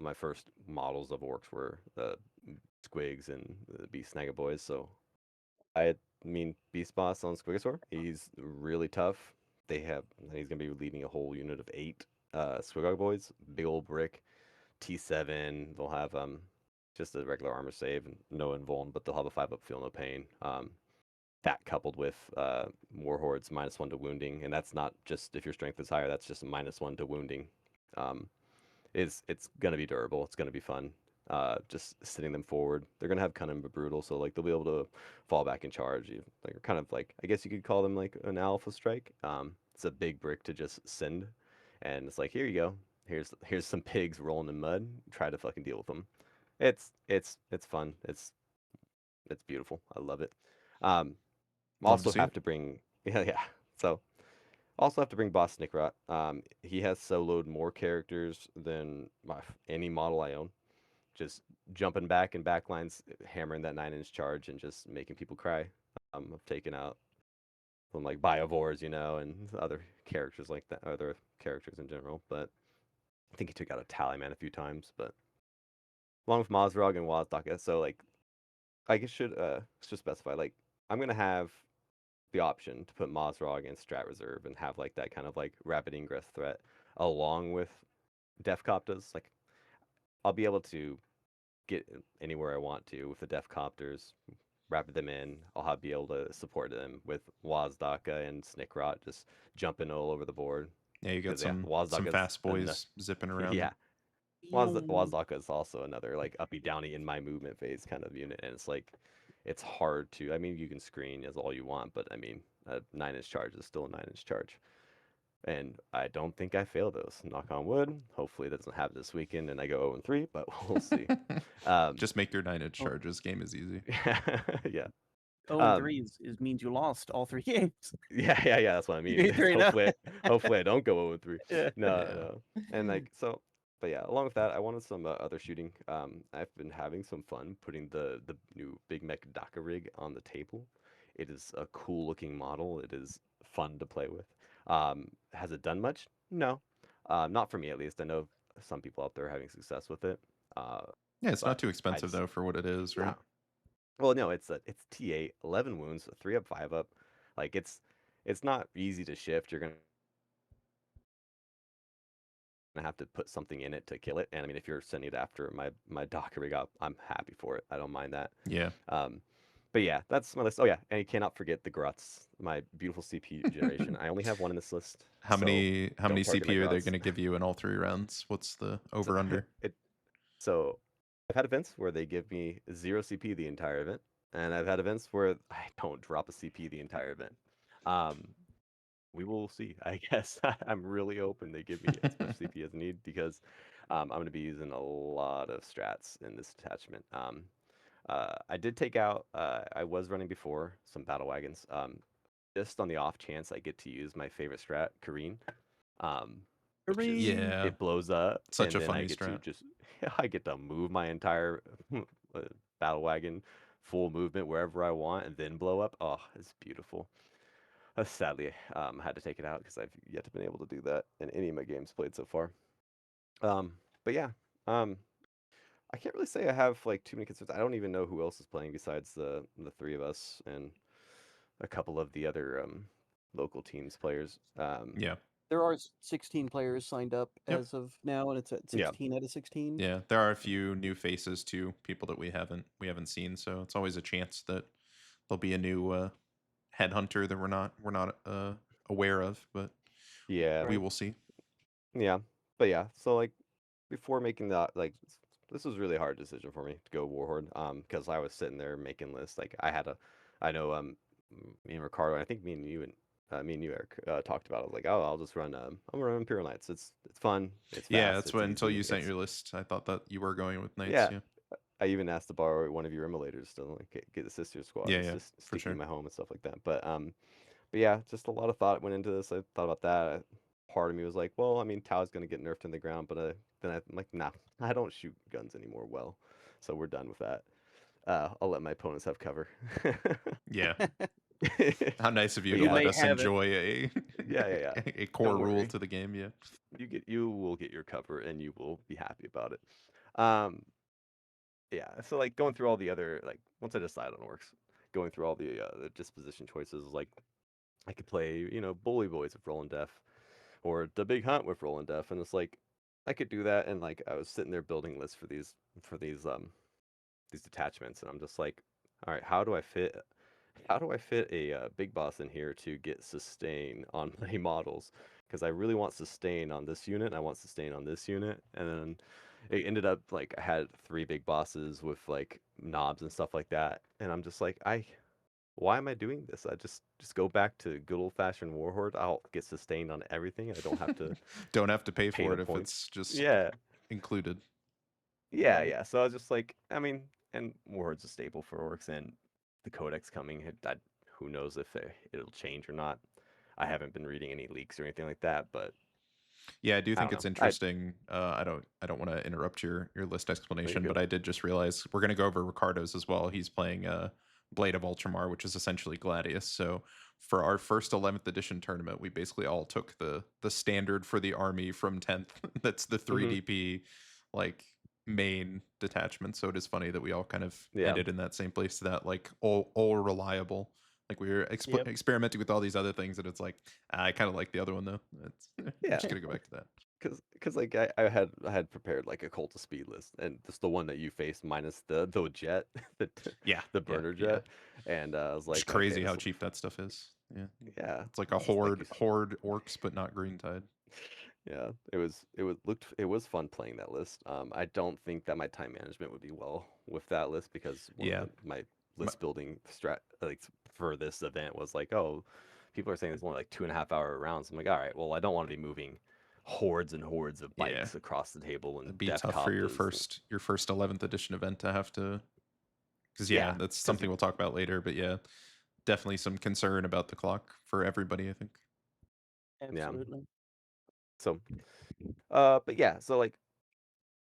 my first models of Orks were the Squigs and the Beast Snagga boys. So Beast Boss on Squigosaur. He's really tough. He's gonna be leading a whole unit of 8 Squigog boys, big old brick, T7. They'll have just a regular armor save and no invuln, but they'll have a 5-up Feel No Pain. that coupled with Warhorde's -1 to wounding, and that's not just if your strength is higher, that's just a -1 to wounding. It's gonna be durable. It's gonna be fun. Just sitting them forward. They're gonna have cunning but brutal, so like they'll be able to fall back and charge. Like kind of like I guess you could call them like an alpha strike. It's a big brick to just send, and it's like here you go. Here's some pigs rolling in mud. Try to fucking deal with them. It's fun. It's beautiful. I love it. Love to Also see have it. to bring yeah. So also have to bring Boss Snickrot. He has soloed more characters than any model I own. Just jumping back in backlines, hammering that 9-inch charge, and just making people cry. I've taken out some like Biovores, and other characters like that, other characters in general. But I think he took out a Tallyman a few times. But along with Mazrog and Wazdaka, so like I guess should specify like I'm gonna have the option to put Mazrog in Strat Reserve and have like that kind of like rapid ingress threat along with Defcopters. Like I'll be able to get anywhere I want to with the Defcopters, rapid them in. Be able to support them with Wazdaka and Snickrot just jumping all over the board. Yeah, you got Because yeah, some Wazdaka's fast boys zipping around. yeah. Wazdaka is also another like uppy downy in my movement phase kind of unit, and it's hard to. I mean, you can screen as all you want, but I mean, a 9-inch charge is still a 9-inch charge, and I don't think I fail those. Knock on wood. Hopefully, that doesn't happen this weekend, and I go 0-3, but we'll see. Just make your 9-inch Oh. charges. Game is easy. Yeah. 0-3 is means you lost all 3 games. Yeah. That's what I mean. You 3-0. Hopefully, I don't go 0-3. Yeah. No. And like so, but yeah. Along with that, I wanted some other shooting. I've been having some fun putting the new Big Mech Daka rig on the table. It is a cool looking model. It is fun to play with. Has it done much? No, not for me at least. I know some people out there are having success with it. Yeah, it's not But too expensive though for what it is, right? no. Well, no, it's T8, 11 wounds, 3 up, 5 up. Like it's not easy to shift. You're gonna have to put something in it to kill it. And I mean, if you're sending it after my Docker rig up, I'm happy for it. I don't mind that. Yeah. But yeah, that's my list. Oh yeah, and you cannot forget the Gruts, my beautiful CPU generation. I only have one in this list. How so many don't target my CPU are they Gruts. going to give you in all 3 rounds? What's the over under? So I've had events where they give me 0 CP the entire event, and I've had events where I don't drop a CP the entire event. We will see. I guess I'm really hoping they give me as much CP as I need because I'm going to be using a lot of strats in this detachment. I did take out. I was running before some battle wagons. Just on the off chance I get to use my favorite strat, Kareen. Which is, Yeah. it blows up, Such and a then I funny get strat. to just I get to move my entire battle wagon full movement wherever I want, and then blow up. Oh, it's beautiful. Sadly, I had to take it out because I've yet to been able to do that in any of my games played so far. But yeah, I can't really say I have like too many concerns. I don't even know who else is playing besides the 3 of us and a couple of the other local teams players. Yeah. There are 16 players signed up Yep. as of now, and it's at 16 out of 16. Yeah, there are a few new faces too, people that we haven't seen, so it's always a chance that there'll be a new headhunter that we're not aware of, but Yeah, we will see. yeah, but yeah. So like before making that, like this was really hard decision for me to go Warhorde. Because I was sitting there making lists. Like I know me and Ricardo, and I think me and you Eric talked about it. I was like, oh, I'll just run I'm gonna run Imperial Knights. It's fun. It's fast. Yeah, that's it's what until easy, you sent it's- your list, I thought that you were going with Knights. yeah. Yeah, I even asked to borrow one of your emulators to like get the sister squad. yeah, It's yeah, just for sticking sure. in my home and stuff like that. But yeah, just a lot of thought went into this. I thought about that. Part of me was like, well, I mean, Tao's gonna get nerfed in the ground, but then I'm like, nah, I don't shoot guns anymore. Well, so we're done with that. I'll let my opponents have cover. Yeah, how nice of you But to yeah, let may us have it. enjoy a yeah. a core Don't rule worry. to the game. Yeah, You will get your cover, and you will be happy about it. Um, yeah. So like going through all the other like once I decide on Orks, going through all the disposition choices, like I could play Bully Boys with Roland Def, or the Big Hunt with Roland Def, and it's like I could do that, and like I was sitting there building lists for these detachments, and I'm just like, all right, how do I fit how do I fit a big boss in here to get sustain on my models? Because I really want sustain on this unit, and I want sustain on this unit, and then it ended up like I had 3 big bosses with like knobs and stuff like that, and I'm just like, why am I doing this? I just go back to good old fashioned Warhorde. I'll get sustained on everything. I don't have to Don't have to pay pay for the it if points. it's just Yeah, included. yeah, Right. yeah. So I was just like, I mean, and Warhorde's a staple for Orcs, and the Codex coming, who knows if it'll change or not. I haven't been reading any leaks or anything like that, but Yeah, I do I think don't it's know. interesting. I don't want to interrupt your list No, you're explanation, but good. I did just realize we're going to go over Ricardo's as well. He's playing Blade of Ultramar, which is essentially Gladius. So for our first 11th edition tournament, we basically all took the standard for the army from 10th. That's the Hmm. 3DP like main detachment. So it is funny that we all kind of Yeah, ended in that same place, that like all reliable. Like we were Yep. experimenting with all these other things, and it's like I kind of like the other one though. It's, I'm yeah. just gonna go back to that. Cause like I had prepared like a cult of speed list, and just the one that you faced minus the jet, Yeah, the yeah, burner yeah. jet, and I was Just like, okay, crazy how this cheap that stuff is. Yeah, yeah, it's like a it's like horde orcs, but not green tide. yeah, it was fun playing that list. I don't think that my time management would be well with that list because one of Yeah, my my, list building strat like for this event was like, oh, people are saying it's only like 2.5 hour rounds. I'm like, all right, well, I don't want to be moving hordes and hordes of yeah, bikes across the table and it'd be tough for desktops. your first 11th edition event to have to. Because yeah, Yeah, that's because something we'll talk about later. But yeah, definitely some concern about the clock for everybody, I think. yeah. Absolutely. So, but yeah, so like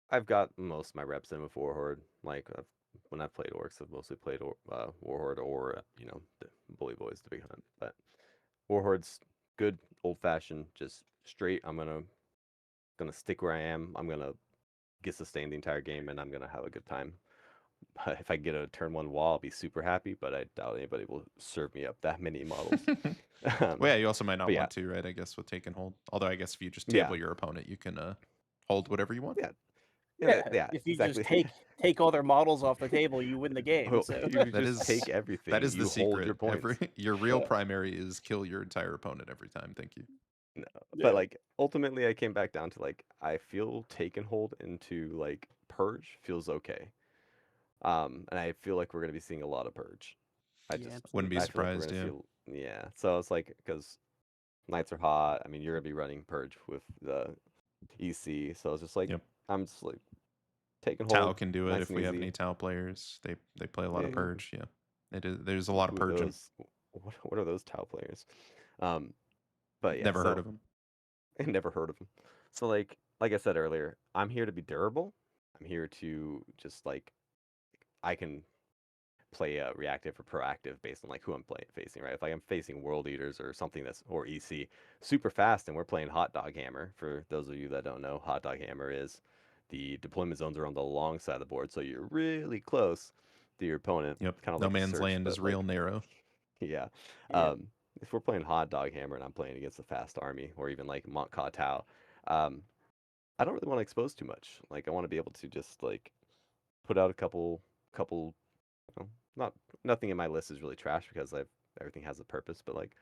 I've got most of my reps in with Warhorde. Like when I've played Orcs, I've mostly played Warhorde or the Bully Boys, the Big Hunt. But Warhorde's good, old fashioned, just straight. I'm gonna stick where I am. I'm gonna get sustained the entire game, and I'm gonna have a good time. But if I get a turn 1 wall, I'll be super happy. But I doubt anybody will serve me up that many models. Well, yeah, you also might not But yeah, want to, right? I guess with take and hold. Although I guess if you just yeah, table your opponent, you can hold whatever you want. yeah, yeah, Yeah. yeah, If you just exactly. take all their models off the table, you win the game. Well, So you That just take is that everything. is the You hold your secret. points. Your real yeah. primary is kill your entire opponent every time. Thank you. No, but Yeah. like ultimately, I came back down to like I feel take and hold into like purge feels okay. And I feel like we're gonna be seeing a lot of purge. I Yeah. just Wouldn't be Absolutely. I feel like we're surprised. gonna see Yeah. yeah. So it's like because nights are hot. I mean, you're gonna be running purge with the EC. So it's just like Yep. I'm just like take and Tau hold, can do it nice if and we have easy. any Tau players. They play a lot of Eh, purge. Yeah. It is. There's a lot of who are purging. those? What are those Tau players? Um, but yeah, Never heard so of them. I never heard of them. So like I said earlier, I'm here to be durable. I'm here to just like I can play reactive or proactive based on like who I'm facing, right? If like I'm facing World Eaters or something that's or EC super fast and we're playing Hot Dog Hammer, for those of you that don't know, Hot Dog Hammer is the deployment zones are on the long side of the board, so you're really close to your opponent, Yep. kind of No like a man's search, land is but real like narrow. yeah. Yeah. Um, if we're playing Hot Dog Hammer and I'm playing against a fast army or even like Mont Tau, um, I don't really want to expose too much. Like I want to be able to just like put out a couple know, not nothing in my list is really trash because everything has a purpose. But like,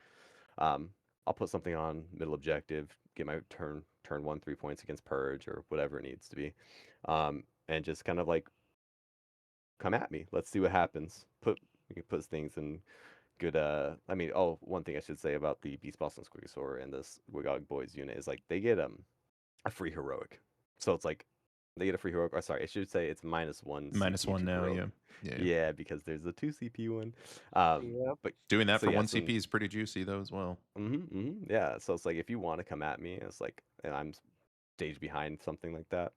um, I'll put something on middle objective, get my turn 1 3 points against purge or whatever it needs to be, and just kind of like come at me. Let's see what happens. We can put things in good. I mean, oh, one thing I should say about the Beast Boston Squigosaur and this Wigog Boys unit is like they get a free heroic, so it's like they get a free heroic. Or sorry, I should say it's -1 Minus CP one to now. heroic. Yeah. Yeah. Yeah, because there's a 2 CP one. Yep. But Doing that so for yeah, one so CP is pretty juicy though as well. yeah, so it's like if you want to come at me, it's like, and I'm stage behind something like that.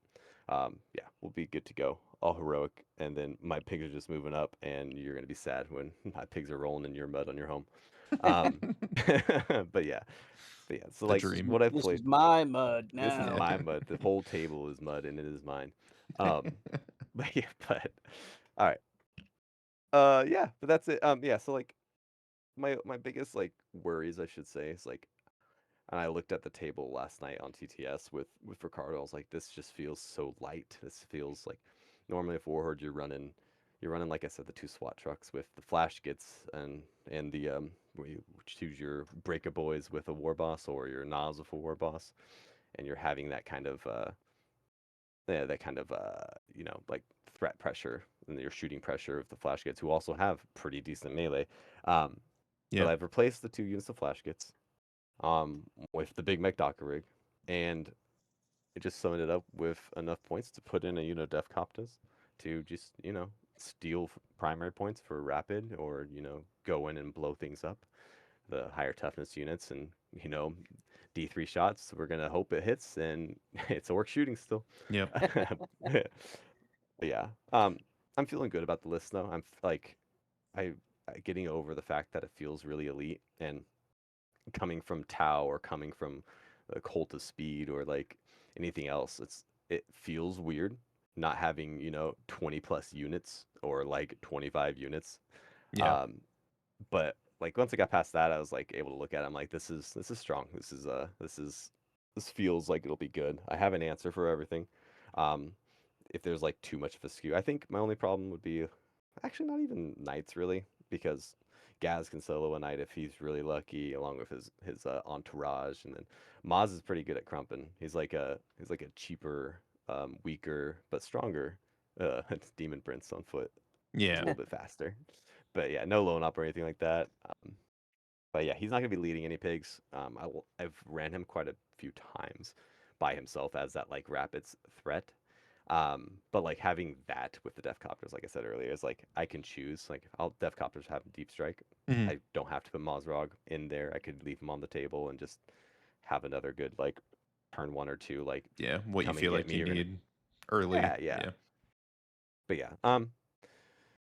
Yeah, we'll be good to go. All heroic, and then my pigs are just moving up, and you're gonna be sad when my pigs are rolling in your mud on your home. Um, but yeah, So The like dream. what I've This is played, my mud this is now. my mud. The whole table is mud, and it is mine. Um, but yeah, but all right. Yeah, but that's it. Yeah, so like my biggest like worries, I should say, is like, and I looked at the table last night on TTS with Ricardo. I was like, this just feels so light. This feels like normally if Warhorde you're running you're running, like I said, the 2 SWAT trucks with the flash gits and the where you choose your breaker boys with a war boss or your Nas with a war boss, and you're having that kind of like threat pressure and your shooting pressure of the flash gits, who also have pretty decent melee. Um, Yeah. but I've replaced the 2 units of flash gits with the big mech Docker rig, and it just summed it up with enough points to put in a unit of Def Coptas to just, steal primary points for rapid, or, go in and blow things up. The higher toughness units, and, D3 shots, we're going to hope it hits, and it's orc shooting still. Yep. But yeah. I'm feeling good about the list, though. I getting over the fact that it feels really elite, and coming from Tau or coming from the Cult of Speed or like anything else, it feels weird not having 20 plus units or like 25 units. Yeah. But like once I got past that, I was like able to look at it. I'm like, this is strong. This feels like it'll be good. I have an answer for everything. If there's like too much of a skew, I think my only problem would be actually not even knights really, because Gaz can solo a knight if he's really lucky, along with his entourage, and then Maz is pretty good at crumping. He's like a cheaper, weaker but stronger demon prince on foot. He's a Yeah. little bit faster, but yeah, no lone up or anything like that. But yeah, he's not gonna be leading any pigs. I've ran him quite a few times by himself as that like rapids threat. But like having that with the Def Copters, like I said earlier, is like I can choose. Like I'll Def Copters have deep strike. Mhm. I don't have to put Mozrog in there. I could leave him on the table and just have another good like turn 1 or 2 like Yeah. What you come and feel get like me. you You're gonna need early. yeah. But yeah,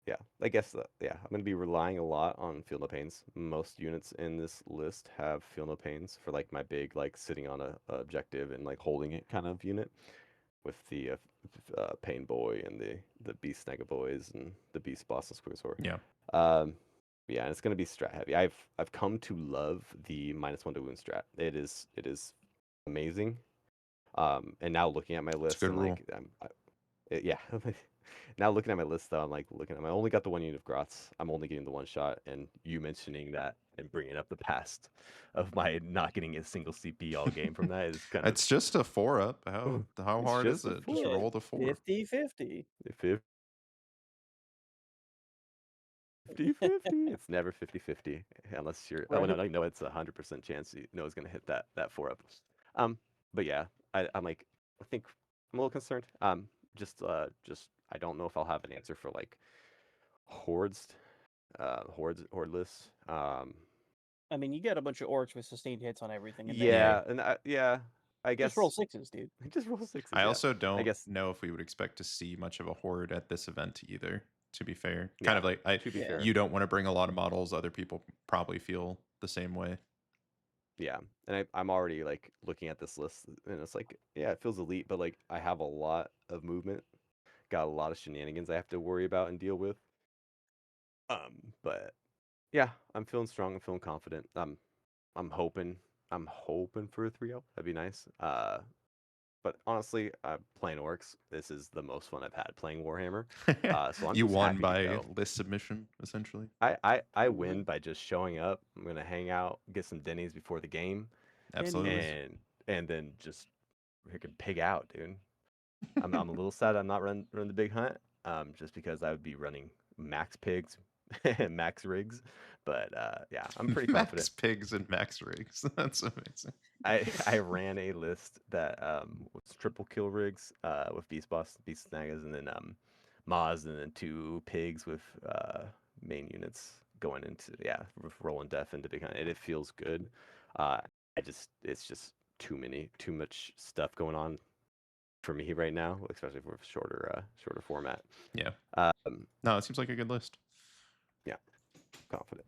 yeah, I guess yeah, I'm gonna be relying a lot on Feel No Pains. Most units in this list have Feel No Pains for like my big like sitting on a objective and like holding it kind of unit, with the Pain Boy and the Beast Snega Boys and the Beast Boss and Squirsaur. Yeah. Yeah, and it's gonna be strat heavy. I've come to love the -1 to wound strat. It is amazing. And now looking at my It's a list good and rule. like yeah. Now looking at my list though, I'm like looking at I only got the 1 unit of Grots. I'm only getting the 1 shot, and you mentioning that and bringing up the past of my not getting a single CP all game from that is kind of It's just a 4-up. How it's hard just is a it? Just 4. roll the 4. 50-50. 50-50. It's never 50-50 unless you're. Oh no, Right. no, it's 100% chance you know it's gonna hit that 4-up. But yeah, I'm like, I think I'm a little concerned. Just I don't know if I'll have an answer for like hordes, horde lists. I mean, you got a bunch of orcs with sustained hits on everything, and Yeah, then and yeah, I guess just roll 6s, dude. just roll 6s. I Yeah, also I don't guess. know if we would expect to see much of a horde at this event either, to be fair. Kind Yeah, of like to be Yeah. fair. you don't want to bring a lot of models. Other people probably feel the same way. Yeah, and I'm already like looking at this list, and it's like, yeah, it feels elite, but like I have a lot of movement, got a lot of shenanigans I have to worry about and deal with. But yeah, I'm feeling strong. I'm feeling confident. I'm hoping, for a 3-0. That'd be nice. But honestly, playing Orcs, this is the most fun I've had playing Warhammer. So I'm You just won happy to by go. list submission, essentially. I win by just showing up. I'm gonna hang out, get some Denny's before the game, Absolutely. and then just freaking pig out, dude. I'm a little sad I'm not run the big hunt, just because I would be running max pigs and max rigs. But yeah, I'm pretty Max confident. pigs and max rigs. That's amazing. I ran a list that was triple kill rigs with Beast Boss, Beast Snagas, and then Maz, and then 2 pigs with main units going into with rolling def into big hunt. It feels good. It's just too much stuff going on for me right now, especially for shorter format. Yeah. Um, No, it seems like a good list. yeah, confident.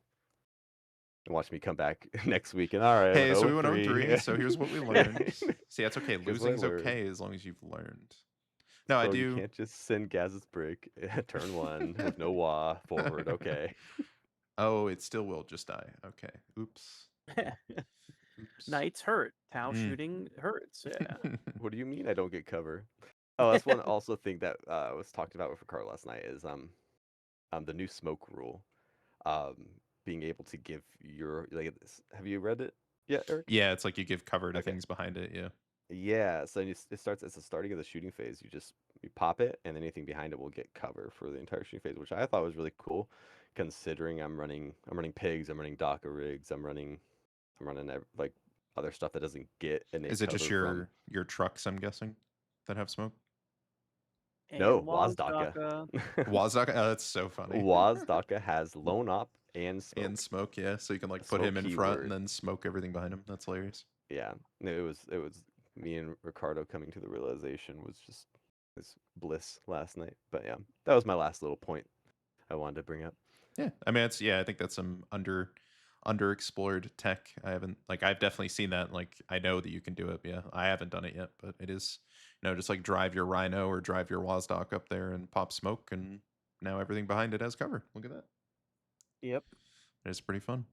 And watch me come back next week and all right. Hey, so we went 0-3. 0-3, so here's what we learned. See, that's okay. Here's what I Losing's learned. okay as long as you've learned. No, I So you do. can't just send Gaz's brick turn 1 with no wah forward. Okay. Oh, it still will just die. Okay. Oops. Oops. Knights hurt. Tau Mm. shooting hurts. Yeah. What do you mean I don't get cover? Oh, that's one also thing that was talked about with Ricardo last night is the new smoke rule, being able to give your have you read it yet, Eric? Yeah, it's like you give cover to Okay. things behind it. Yeah. Yeah, so it starts at the starting of the shooting phase. You pop it, and anything behind it will get cover for the entire shooting phase, which I thought was really cool, considering I'm running pigs, I'm running Docker rigs, I'm running like other stuff that doesn't get innate Is it just cover from your trucks? I'm guessing that have smoke. no And Wazdaka. Wazdaka. Wazaka. Oh, that's so funny. Wazdaka has lone op and And smoke. smoke, yeah. So you can like put Smoke him in front and keyword. then smoke everything behind him. That's hilarious. Yeah, it was me and Ricardo coming to the realization was just this bliss last night. But yeah, that was my last little point I wanted to bring up. Yeah, I mean, I think that's some underexplored tech. I've definitely seen that. Like, I know that you can do it. Yeah, I haven't done it yet, but it is, just like drive your Rhino or drive your Wasdock up there and pop smoke, and now everything behind it has cover. Look at that. Yep. It is pretty fun.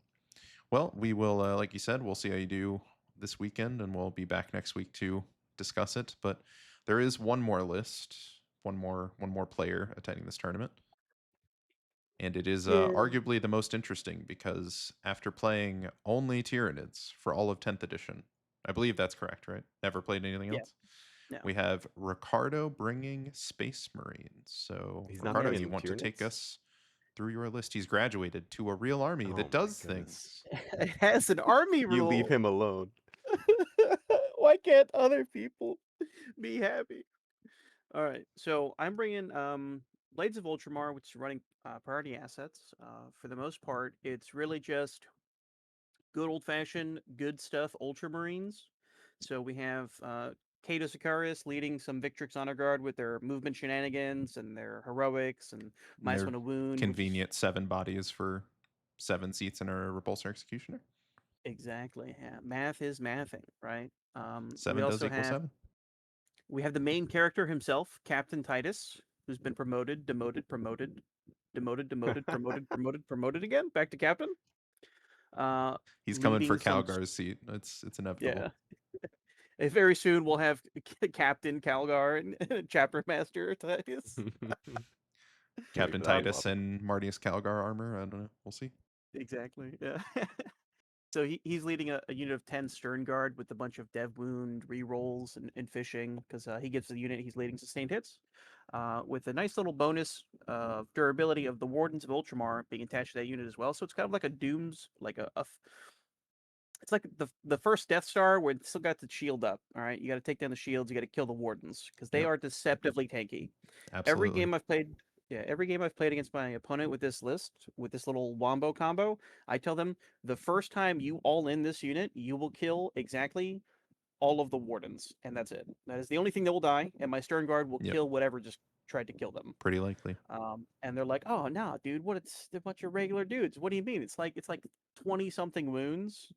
Well, we will, like you said, we'll see how you do this weekend, and we'll be back next week to discuss it. But there is one more list, one more player attending this tournament. And it is Yeah. arguably the most interesting because after playing only Tyranids for all of 10th edition, I believe that's correct, right? Never played anything Yeah. else? No. We have Ricardo bringing Space Marines. So, He's not Ricardo, bringing you want to take Tyranids? us through your list? He's graduated to a real army Oh that my does goodness. things. It has an army You leave rule. him alone. Why can't other people be happy? All right, so I'm bringing Blades of Ultramar, which is running priority assets. For the most part, it's really just good old-fashioned good stuff Ultramarines. So we have Kato Sicarius leading some Victrix Honor Guard with their movement shenanigans and their heroics and And minus they're one to wound, which is convenient 7 bodies for 7 seats in a repulsor executioner. exactly, yeah. Math is mathing, right? We 7 does also equal have 7. the main character himself, Captain Titus, who's been promoted, demoted, promoted, demoted, demoted, promoted, promoted, promoted again, back to captain. He's coming for Leading some, Calgar's seat. It's inevitable. yeah. Very soon we'll have Captain Calgar and Chapter Master Titus. Captain That'd be Titus awesome. and Martius Calgar armor. I don't know. We'll see. Exactly. Yeah. So he's leading a unit of 10 Stern Guard with a bunch of Dev Wound, rerolls, and fishing, because he gives the unit he's leading sustained hits, with a nice little bonus of durability of the Wardens of Ultramar being attached to that unit as well. So it's kind of like a Dooms, like it's like the first Death Star where it's still got the shield up. All right, you got to take down the shields, you got to kill the Wardens because they Yep. are deceptively tanky. Every Absolutely. game I've played, yeah, every game I've played against my opponent with this list, with this little wombo combo, I tell them the first time you all in this unit, you will kill exactly all of the Wardens, and that's it. That is the only thing that will die, and my Stern Guard will Yep. kill whatever just tried to kill them. Pretty likely. And they're like, "Oh no, dude, what? It's a bunch of regular dudes. What do you mean? It's like 20 something wounds,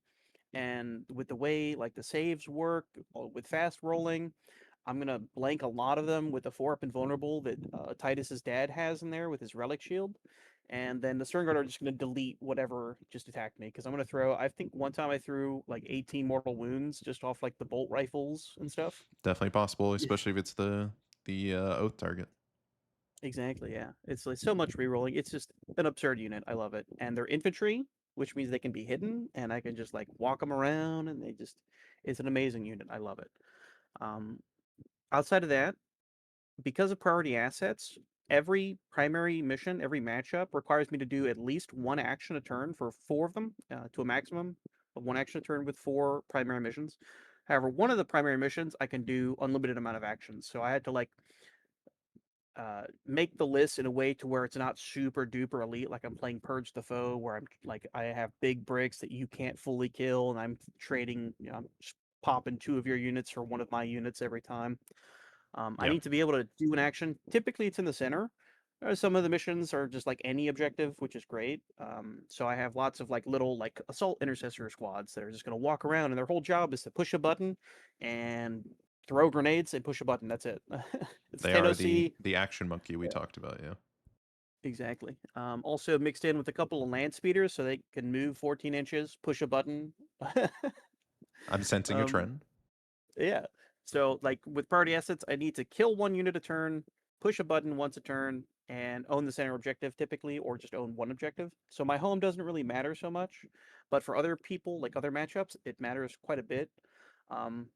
and with the way like the saves work with fast rolling, I'm gonna blank a lot of them with the 4-up invulnerable that Titus's dad has in there with his relic shield, and then the Stern Guard are just gonna delete whatever just attacked me because I'm gonna throw. I think one time I threw like 18 mortal wounds just off like the bolt rifles and stuff. Definitely possible, especially if it's the oath target. Exactly, yeah. It's like so much rerolling. It's just an absurd unit. I love it, and they're infantry, which means they can be hidden, and I can just like walk them around, and it's an amazing unit. I love it. Um, Outside of that, because of priority assets, every primary mission, every matchup requires me to do at least one action a turn for 4 of them, to a maximum of one action a turn with 4 primary missions. However, one of the primary missions I can do unlimited amount of actions. So I had to like make the list in a way to where it's not super duper elite, like I'm playing Purge the Foe, where I'm like I have big bricks that you can't fully kill, and I'm trading, I'm just popping 2 of your units for 1 of my units every time. I Yeah. need to be able to do an action. Typically, it's in the center. Some of the missions are just like any objective, which is great. So I have lots of like little like assault intercessor squads that are just going to walk around, and their whole job is to push a button and throw grenades and push a button. That's it. It's They 10 are the OC. the action monkey we Yeah, talked about, yeah. exactly. Also mixed in with a couple of land speeders so they can move 14 inches, push a button. I'm sensing a um, trend. Yeah. So like with priority assets, I need to kill 1 unit a turn, push a button once a turn and own the center objective typically, or just own one objective. So my home doesn't really matter so much, but for other people, like other matchups, it matters quite a bit. Um,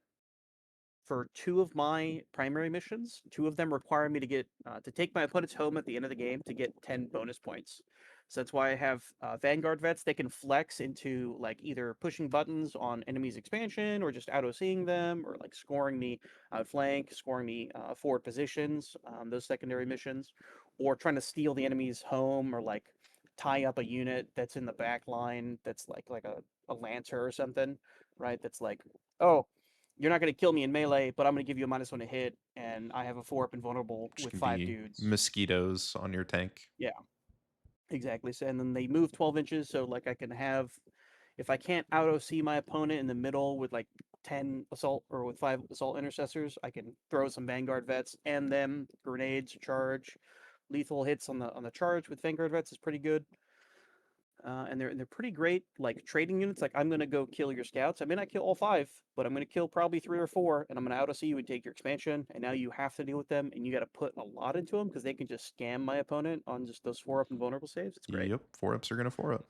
for 2 of my primary missions, 2 of them require me to get to take my opponent's home at the end of the game to get 10 bonus points. So that's why I have Vanguard vets. They can flex into like either pushing buttons on enemies' expansion, or just auto-seeing them, or like scoring me outflank, scoring me forward positions, those secondary missions, or trying to steal the enemy's home, or like tie up a unit that's in the back line that's like a lancer or something, right? That's like, oh, you're not going to kill me in melee, but I'm going to give you a -1 to hit, and I have a 4-up invulnerable Which with can 5 be dudes. mosquitoes on your tank. Yeah, exactly. So, and then they move 12 inches, so like I can have, if I can't auto-see my opponent in the middle with like 10 assault or with 5 assault intercessors, I can throw some Vanguard vets and them grenades, charge, lethal hits on the charge with Vanguard vets is pretty good. And they're pretty great, like trading units. Like I'm gonna go kill your scouts. I may not kill all 5, but I'm gonna kill probably 3 or 4, and I'm gonna auto-see you and take your expansion. And now you have to deal with them, and you got to put a lot into them because they can just scam my opponent on just those 4-up and vulnerable saves. It's great. Yep, 4-ups are gonna 4-up.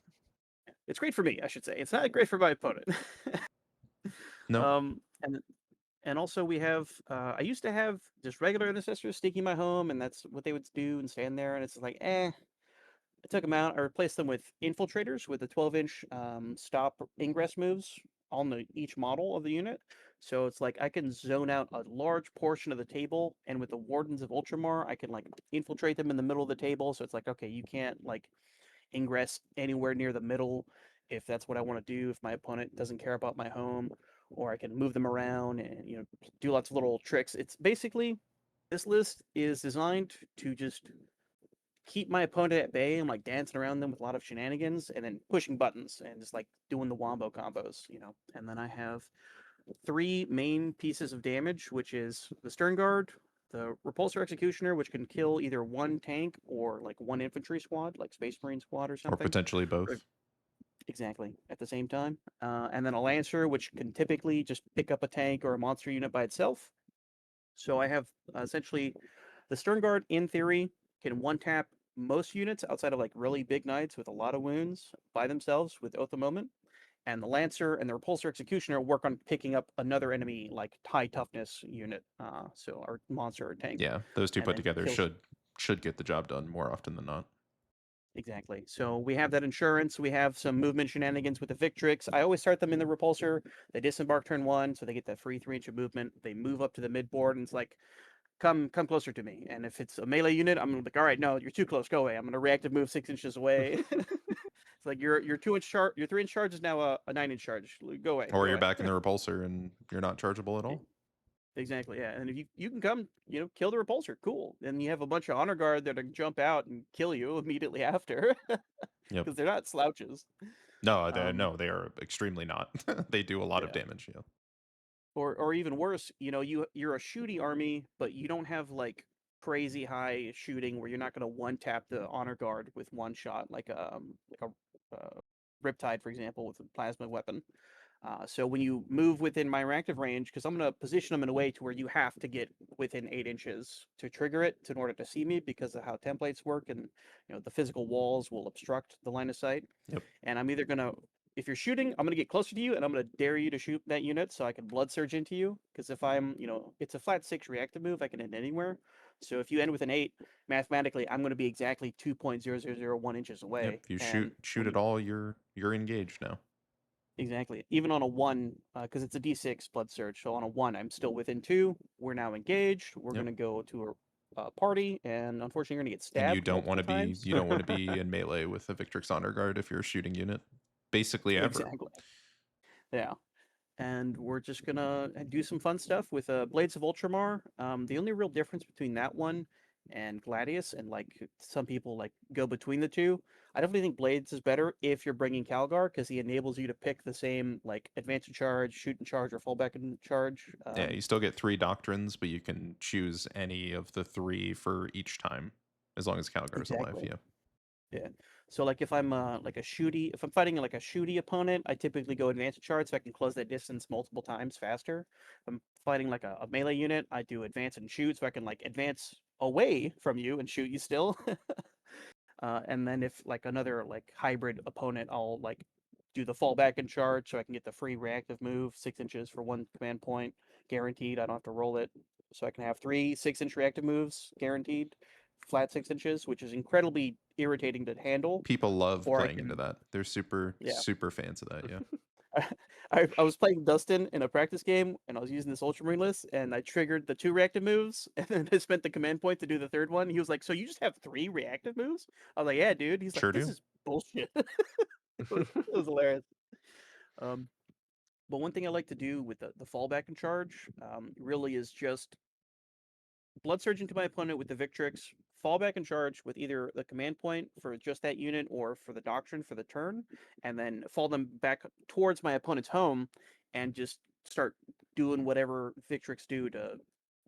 It's great for me, I should say. It's not great for my opponent. No, And also we have. I used to have just regular intercessors sneaking my home, and that's what they would do and stand there. And it's like, I took them out. I replaced them with infiltrators with the 12-inch stop ingress moves on each model of the unit. So it's like I can zone out a large portion of the table, and with the Wardens of Ultramar, I can like infiltrate them in the middle of the table. So it's like, okay, you can't like ingress anywhere near the middle if that's what I want to do. If my opponent doesn't care about my home, or I can move them around and do lots of little tricks. It's basically, this list is designed to just keep my opponent at bay and like dancing around them with a lot of shenanigans, and then pushing buttons and just like doing the wombo combos. And then I have 3 main pieces of damage, which is the Stern Guard, the Repulsor Executioner, which can kill either 1 tank or like 1 infantry squad, like Space Marine squad or or something. potentially both. Exactly, at the same time. And then a Lancer, which can typically just pick up a tank or a monster unit by itself. So I have essentially the Stern Guard, in theory, can one-tap most units outside of like really big knights with a lot of wounds by themselves with Oath of Moment. And the Lancer and the Repulsor Executioner work on picking up another enemy like high toughness unit, so our monster or tank, Yeah, those 2 and put then together kills. should get the job done more often than not. Exactly. So we have that insurance. We have some movement shenanigans with the Victrix. I always start them in the Repulsor. They disembark turn 1, so they get that free 3-inch of movement. They move up to the mid board, and it's like, come closer to me. And if it's a melee unit, I'm gonna be like, all right, no, you're too close. Go away. I'm gonna reactive move 6 inches away. It's like your 2-inch charge, your 3-inch charge is now a 9-inch charge. Go away. Or Go you're away. back in the repulsor and you're not chargeable at all. Exactly. Yeah. And if you can come, kill the repulsor, cool. Then you have a bunch of honor guard that are jump out and kill you immediately after, Yep. because they're not slouches. No, Um, they are extremely not. They do a lot of yeah. damage. Yeah. Or even worse, you're a shooty army, but you don't have like crazy high shooting where you're not going to one tap the honor guard with one shot, like a Riptide, for example, with a plasma weapon. So when you move within my reactive range, because I'm going to position them in a way to where you have to get within 8 inches to trigger it in order to see me, because of how templates work, and the physical walls will obstruct the line of sight. Yep. And I'm either going to, if you're shooting, I'm going to get closer to you, and I'm going to dare you to shoot that unit so I can blood surge into you. Because if I'm, it's a flat 6 reactive move, I can end anywhere. So if you end with an 8, mathematically, I'm going to be exactly 2.0001 inches away. Yep. If you And shoot at all, you're engaged now. exactly. Even on a 1, because it's a d6 blood surge. So on a 1, I'm still within 2. We're now engaged. We're Yep. going to go to a party, and unfortunately, you're going to get And stabbed multiple times. you don't want to be in melee with a Victrix Honor Guard if you're a shooting unit. Basically ever. Exactly. Yeah. And we're just gonna do some fun stuff with Blades of Ultramar. The only real difference between that one and Gladius, and like some people like go between the two, I definitely think Blades is better if you're bringing Calgar, because he enables you to pick the same like advance and charge, shoot and charge, or fallback and charge. Yeah, you still get 3 doctrines, but you can choose any of the 3 for each time, as long as Calgar is alive. Exactly. Yeah. Yeah. So like if I'm if I'm fighting like a shooty opponent, I typically go advanced charge so I can close that distance multiple times faster. If I'm fighting like a melee unit, I do advance and shoot so I can like advance away from you and shoot you still. And then if like another like hybrid opponent, I'll like do the fallback and charge so I can get the free reactive move, 6 inches for 1 command point, guaranteed. I don't have to roll it, so I can have 3 6-inch reactive moves guaranteed, flat 6 inches, which is incredibly irritating to handle. People love Or I playing into can, that. They're super yeah. super fans of that. Yeah. I was playing Dustin in a practice game, and I was using this Ultramarine list, and I triggered the 2 reactive moves, and then I spent the command point to do the third one. He was like, "So you just have 3 reactive moves?" I was like, "Yeah, dude." He's like, Sure "This do. is bullshit." It was hilarious. Um, but one thing I like to do with the fallback and charge really is just blood surge into my opponent with the Victrix, fall back and charge with either the command point for just that unit or for the doctrine for the turn, and then fall them back towards my opponent's home and just start doing whatever Victrix do to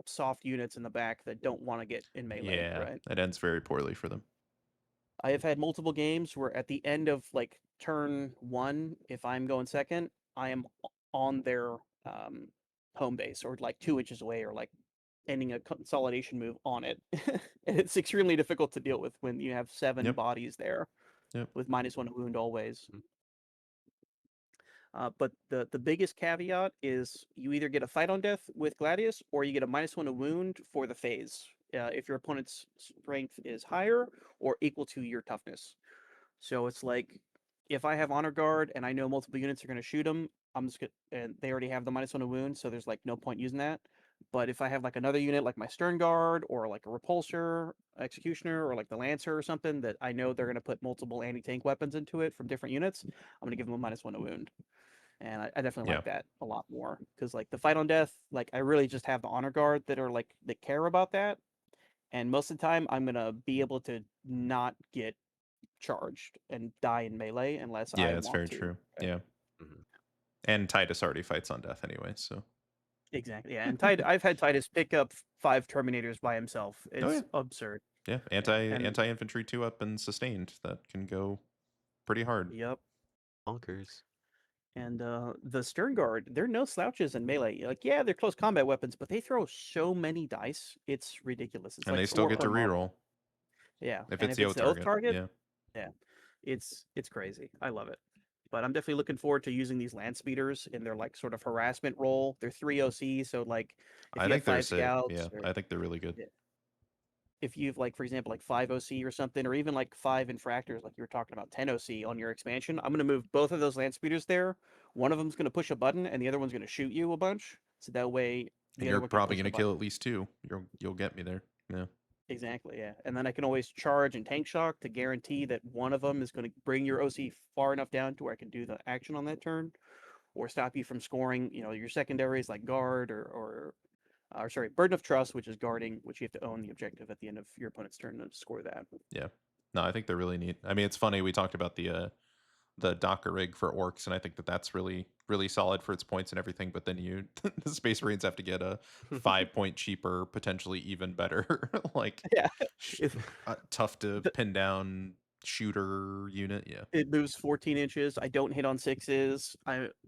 soft units in the back that don't want to get in melee, Yeah, right? it ends very poorly for them. I have had multiple games where at the end of like turn 1, if I'm going second, I am on their um, home base or like 2 inches away or like ending a consolidation move on it. And it's extremely difficult to deal with when you have 7 Yep. bodies there Yep. with -1 wound always. Mhm. But the biggest caveat is you either get a fight on death with Gladius or you get a -1 wound for the phase. If your opponent's strength is higher or equal to your toughness. So it's like if I have honor guard and I know multiple units are going to shoot them, I'm just gonna, and they already have the -1 wound, so there's like no point using that. But if I have like another unit like my stern guard or like a repulsor, executioner, or like the lancer or something that I know they're going to put multiple anti-tank weapons into it from different units, I'm going to give them a -1 wound. And I definitely Yeah. like that a lot more because like the fight on death, like I really just have the honor guard that are like that care about that. And most of the time, I'm gonna be able to not get charged and die in melee unless I Yeah, it's want very to. true. Right? Yeah. Mhm. And Titus already fights on death anyway, so. Exactly. Yeah. And I've had Titus pick up 5 Terminators by himself. Oh yeah. It's absurd. Yeah. Yeah. And Anti-infantry 2-up and sustained that can go pretty hard. yep. Bonkers. And the Stern Guard, they're no slouches in melee. Like, yeah, they're close combat weapons, but they throw so many dice. It's ridiculous. It's And like they still 4 get per to model. reroll Yeah. if And it's if the it's oath the oath target. target, Yeah. yeah, it's crazy. I love it. But I'm definitely looking forward to using these land speeders in their like sort of harassment role. They're 3 OC, so like if I you have think they're 5 sick. scouts Yeah. or I think they're really good. yeah, if you've like for example like 5 OC or something, or even like 5 infractors, like you were talking about 10 OC on your expansion, I'm gonna move both of those land speeders there. One of them's gonna push a button, and the other one's gonna shoot you a bunch. So that way And the other you're one can probably push going the to kill button. at least 2. You'll get me there. Yeah. Exactly, yeah. And then I can always charge and tank shock to guarantee that one of them is going to bring your OC far enough down to where I can do the action on that turn, or stop you from scoring, your secondaries like guard or sorry, burden of trust, which is guarding, which you have to own the objective at the end of your opponent's turn to score that. Yeah. No, I think they're really neat. I mean, it's funny we talked about the Docker rig for Orks, and I think that that's really solid for its points and everything. But then the Space Marines have to get a 5-point cheaper, potentially even better, like Yeah, sh- if tough to the, pin down shooter unit. Yeah, it moves 14 inches. I don't hit on sixes.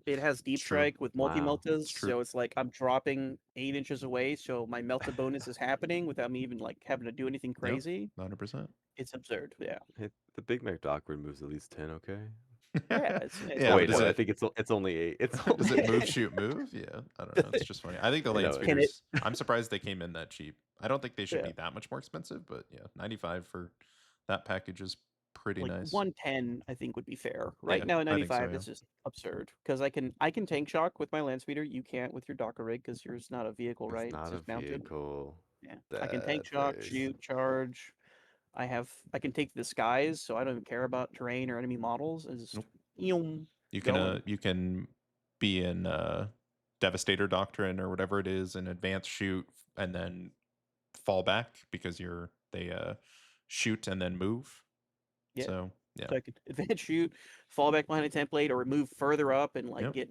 It has deep it's true. strike with multi Wow. meltas, It's true. so it's like I'm dropping 8 inches away, so my melta bonus is happening without me even like having to do anything Yep, crazy. 100%. It's absurd. Yeah. Hey, the Big Mac Doc removes at least 10. Okay. Yeah, it's Oh Yeah, but wait, does no, I it think it's only 8. It's does only it move, shoot, move? Yeah, I don't know. It's just funny. I think the I land know. Can it? speeders. I'm surprised they came in that cheap. I don't think they should Yeah. be that much more expensive, but yeah, 95 for that package is pretty Like nice. 110, I think would be fair. Right Yeah, now at I think so. 95, Yeah. it's just absurd because I can tank shock with my land speeder. You can't with your Docker rig because yours not a vehicle, It's right? It's not a just mounted. vehicle. Yeah, I can tank That shock, place. shoot, charge. I can take the skies, so I don't even care about terrain or enemy models. It's just Nope. yum, You going. can be in Devastator Doctrine or whatever it is, and advance shoot, and then fall back because they shoot and then move. Yeah, So yeah. so I could advance shoot, fall back behind a template, or move further up and like Yep. get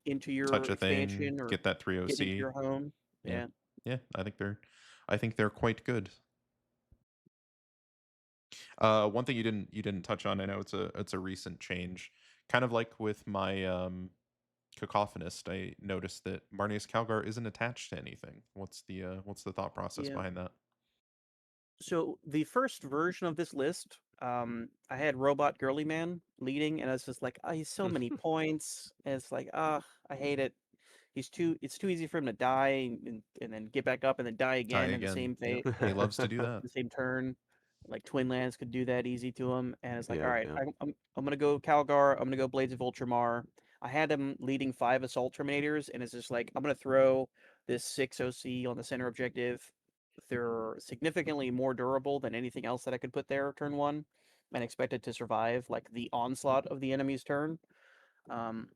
into Touch your a thing, expansion or get that 3 get into OC. your home. Yeah. Yeah. Yeah, I think they're quite good. One thing you didn't touch on, I know it's a recent change. Kind of like with my Cacophonist, I noticed that Marnius Calgar isn't attached to anything. What's the thought process Yeah. behind that? So the first version of this list, I had Robot Girly Man leading, and I was just like, oh, he's so many points. And it's like, I hate it. It's too easy for him to die and then get back up and then die Die again in the again. same Yep. fate, He loves to do that. the same turn. Like Twin Lands could do that easy to him, and it's like, all Yeah, right, yeah. I'm gonna go Calgar. I'm gonna go Blades of Ultramar. I had him leading 5 Assault Terminators, and it's just like I'm gonna throw this 6 OC on the center objective. They're significantly more durable than anything else that I could put there turn 1, and expect it to survive like the onslaught of the enemy's turn. Um,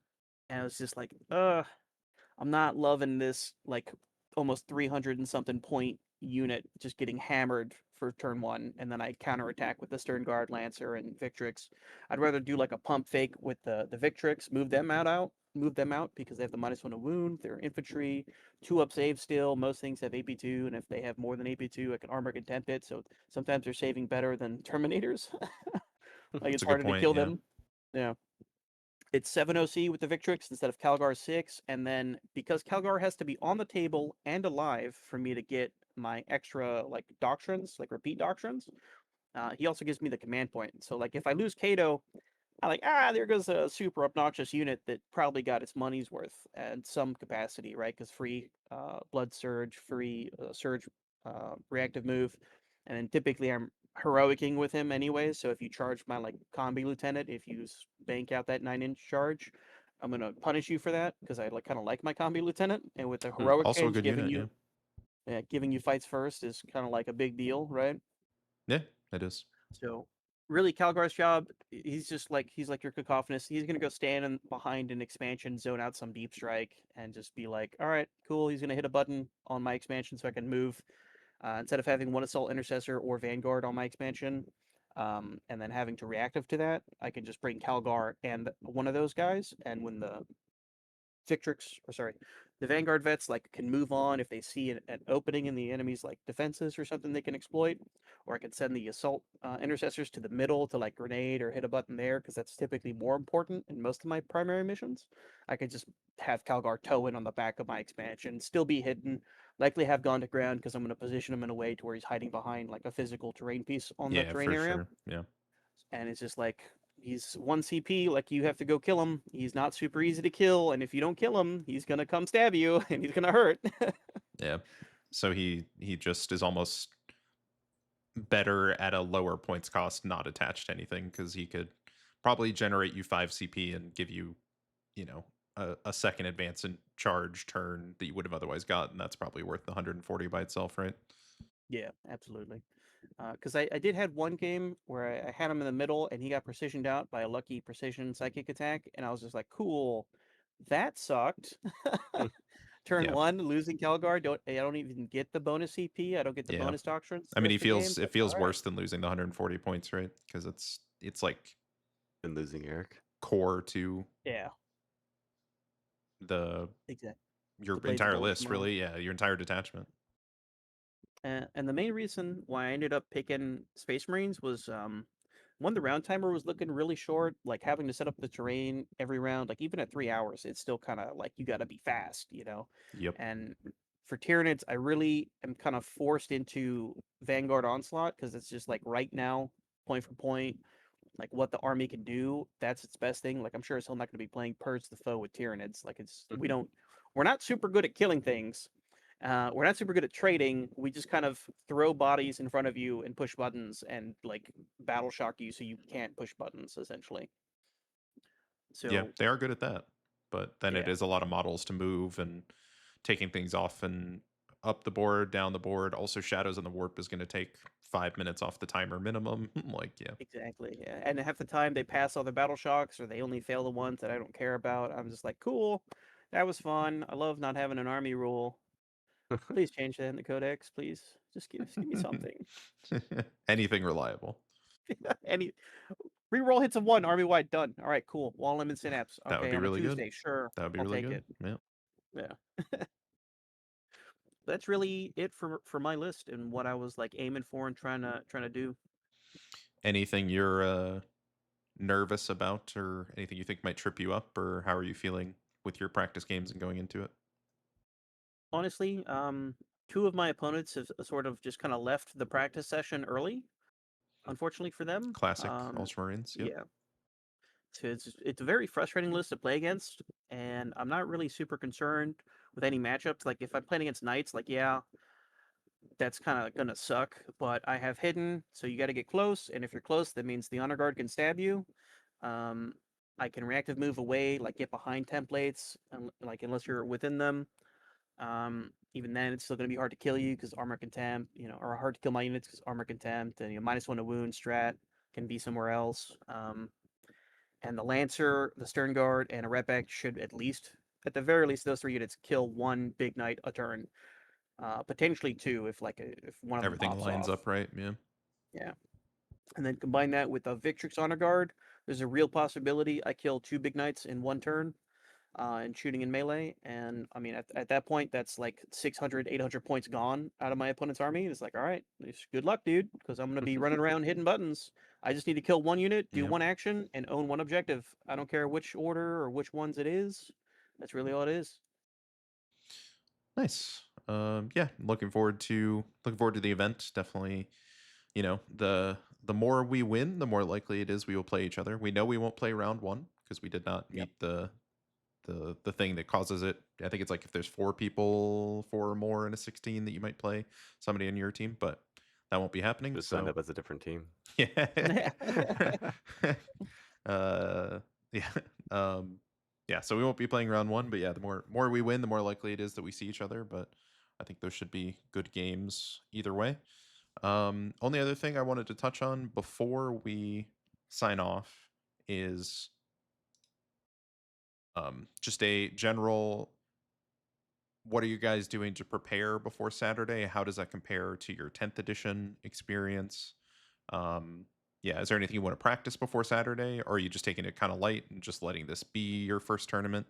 and it was just like, I'm not loving this like almost 300 and something point unit just getting hammered for turn 1, and then I counterattack with the Stern Guard Lancer and Victrix. I'd rather do like a pump fake with the Victrix, move them out because they have the -1 to wound, they're infantry, 2-up save still, most things have AP2, and if they have more than AP2, I can armor contempt it, so sometimes they're saving better than Terminators. Like That's it's a good harder to point. kill Yeah. them. Yeah. It's 7 OC with the Victrix instead of Calgar 6, and then because Calgar has to be on the table and alive for me to get my extra like doctrines, like repeat doctrines, he also gives me the command point. So like if I lose Kato, I'm like, there goes a super obnoxious unit that probably got its money's worth at some capacity, right? Because free blood surge, free surge reactive move, and then typically I'm heroicing with him anyway. So if you charge my like combi lieutenant, if you bank out that 9-inch charge, I'm gonna punish you for that because I like kind of like my combi lieutenant, and with the heroic Also a change good unit. Yeah. giving you fights first is kind of like a big deal, right? Yeah, it is. So really, Calgar's job, he's like your cacophonist. He's gonna go stand behind an expansion, zone out some deep strike, and just be like, all right, cool. He's gonna hit a button on my expansion so I can move. Instead of having one assault intercessor or vanguard on my expansion, and then having to reactive to that, I can just bring Calgar and one of those guys, and when the the Vanguard vets like can move on if they see an opening in the enemy's like defenses or something they can exploit, or I can send the assault intercessors to the middle to like grenade or hit a button there because that's typically more important in most of my primary missions. I could just have Calgar tow in on the back of my expansion, still be hidden, likely have gone to ground because I'm going to position him in a way to where he's hiding behind like a physical terrain piece on the Yeah, terrain for area, sure. Yeah. and it's just like he's 1 CP, like you have to go kill him. He's not super easy to kill, and if you don't kill him, he's gonna come stab you and he's gonna hurt. Yeah. So he just is almost better at a lower points cost, not attached to anything, because he could probably generate you 5 CP and give you, you know, a second advance and charge turn that you would have otherwise gotten. That's probably worth the 140 by itself, right? Yeah, absolutely. Because I did had one game where I had him in the middle and he got precisioned out by a lucky precision psychic attack, and I was just like, cool, that sucked. Turn Yeah. 1, losing Calgar, I don't even get the bonus CP. I don't get the Yeah. bonus doctrines I the mean, rest of the game. it But feels all right, worse than losing the 140 points, right? Because it's like And losing Eric. core to yeah, the exactly. your The Blades of entire list, Ultramar. really. Yeah, your entire detachment. And the main reason why I ended up picking Space Marines was one, the round timer was looking really short, like having to set up the terrain every round, like even at 3 hours, it's still kind of like you got to be fast, you know? Yep. And for Tyranids, I really am kind of forced into Vanguard Onslaught because it's just like right now, point for point, like what the army can do, that's its best thing. Like I'm sure as hell not going to be playing Purge the Foe with Tyranids. Like we're not super good at killing things, we're not super good at trading. We just kind of throw bodies in front of you and push buttons and like battle shock you so you can't push buttons essentially. Yeah, So they are good at that. But then it yeah, is a lot of models to move and taking things off and up the board, down the board. Also, Shadows on the Warp is going to take 5 minutes off the timer minimum. Like, yeah. exactly. Yeah. And half the time they pass all the battle shocks or they only fail the ones that I don't care about. I'm just like, cool, that was fun. I love not having an army rule. Please change that in the codex, please. Just give me something. Anything reliable. Any reroll hits of 1, army wide, done. All right, cool. Wall limit synapse. That would Okay, be on a really good. Tuesday, sure, That would be I'll really take good. it. Yeah. Yeah. That's really it for my list and what I was like aiming for and trying to do. Anything you're nervous about or anything you think might trip you up, or how are you feeling with your practice games and going into it? Honestly, two of my opponents have sort of just kind of left the practice session early, unfortunately for them. Classic Ultramarines. Yep. Yeah. So it's a very frustrating list to play against, and I'm not really super concerned with any matchups. Like if I'm playing against knights, like yeah, that's kind of gonna suck. But I have hidden, so you got to get close, and if you're close, that means the honor guard can stab you. Um, I can reactive move away, like get behind templates, like unless you're within them. Even then, it's still going to be hard to kill you because armor contempt, or hard to kill my units because armor contempt, and -1 to wound strat can be somewhere else. And the lancer, the stern guard, and a repec should at the very least, those three units kill one big knight a turn, potentially two if if one of them Everything pops lines off. up right. Yeah. Yeah, and then combine that with a Victrix honor guard. There's a real possibility I kill two big knights in one turn. And shooting in melee. And I mean, at that point, that's like 600, 800 points gone out of my opponent's army. It's like, all right, good luck, dude, because I'm going to be running around hitting buttons. I just need to kill one unit, do Yep. one action, and own one objective. I don't care which order or which ones it is. That's really all it is. Nice. Yeah, looking forward to the event. Definitely, the more we win, the more likely it is we will play each other. We know we won't play round one because we did not Yep. meet the thing that causes it. I think it's like if there's 4 people, 4 or more in a 16, that you might play somebody in your team, but that won't be happening. Just signed So up as a different team. yeah. Yeah. Yeah, so we won't be playing round one, but yeah, the more we win, the more likely it is that we see each other. But I think those should be good games either way. Only other thing I wanted to touch on before we sign off is just a general, what are you guys doing to prepare before Saturday? How does that compare to your 10th edition experience? Yeah, is there anything you want to practice before Saturday, or are you just taking it kind of light and just letting this be your first tournament?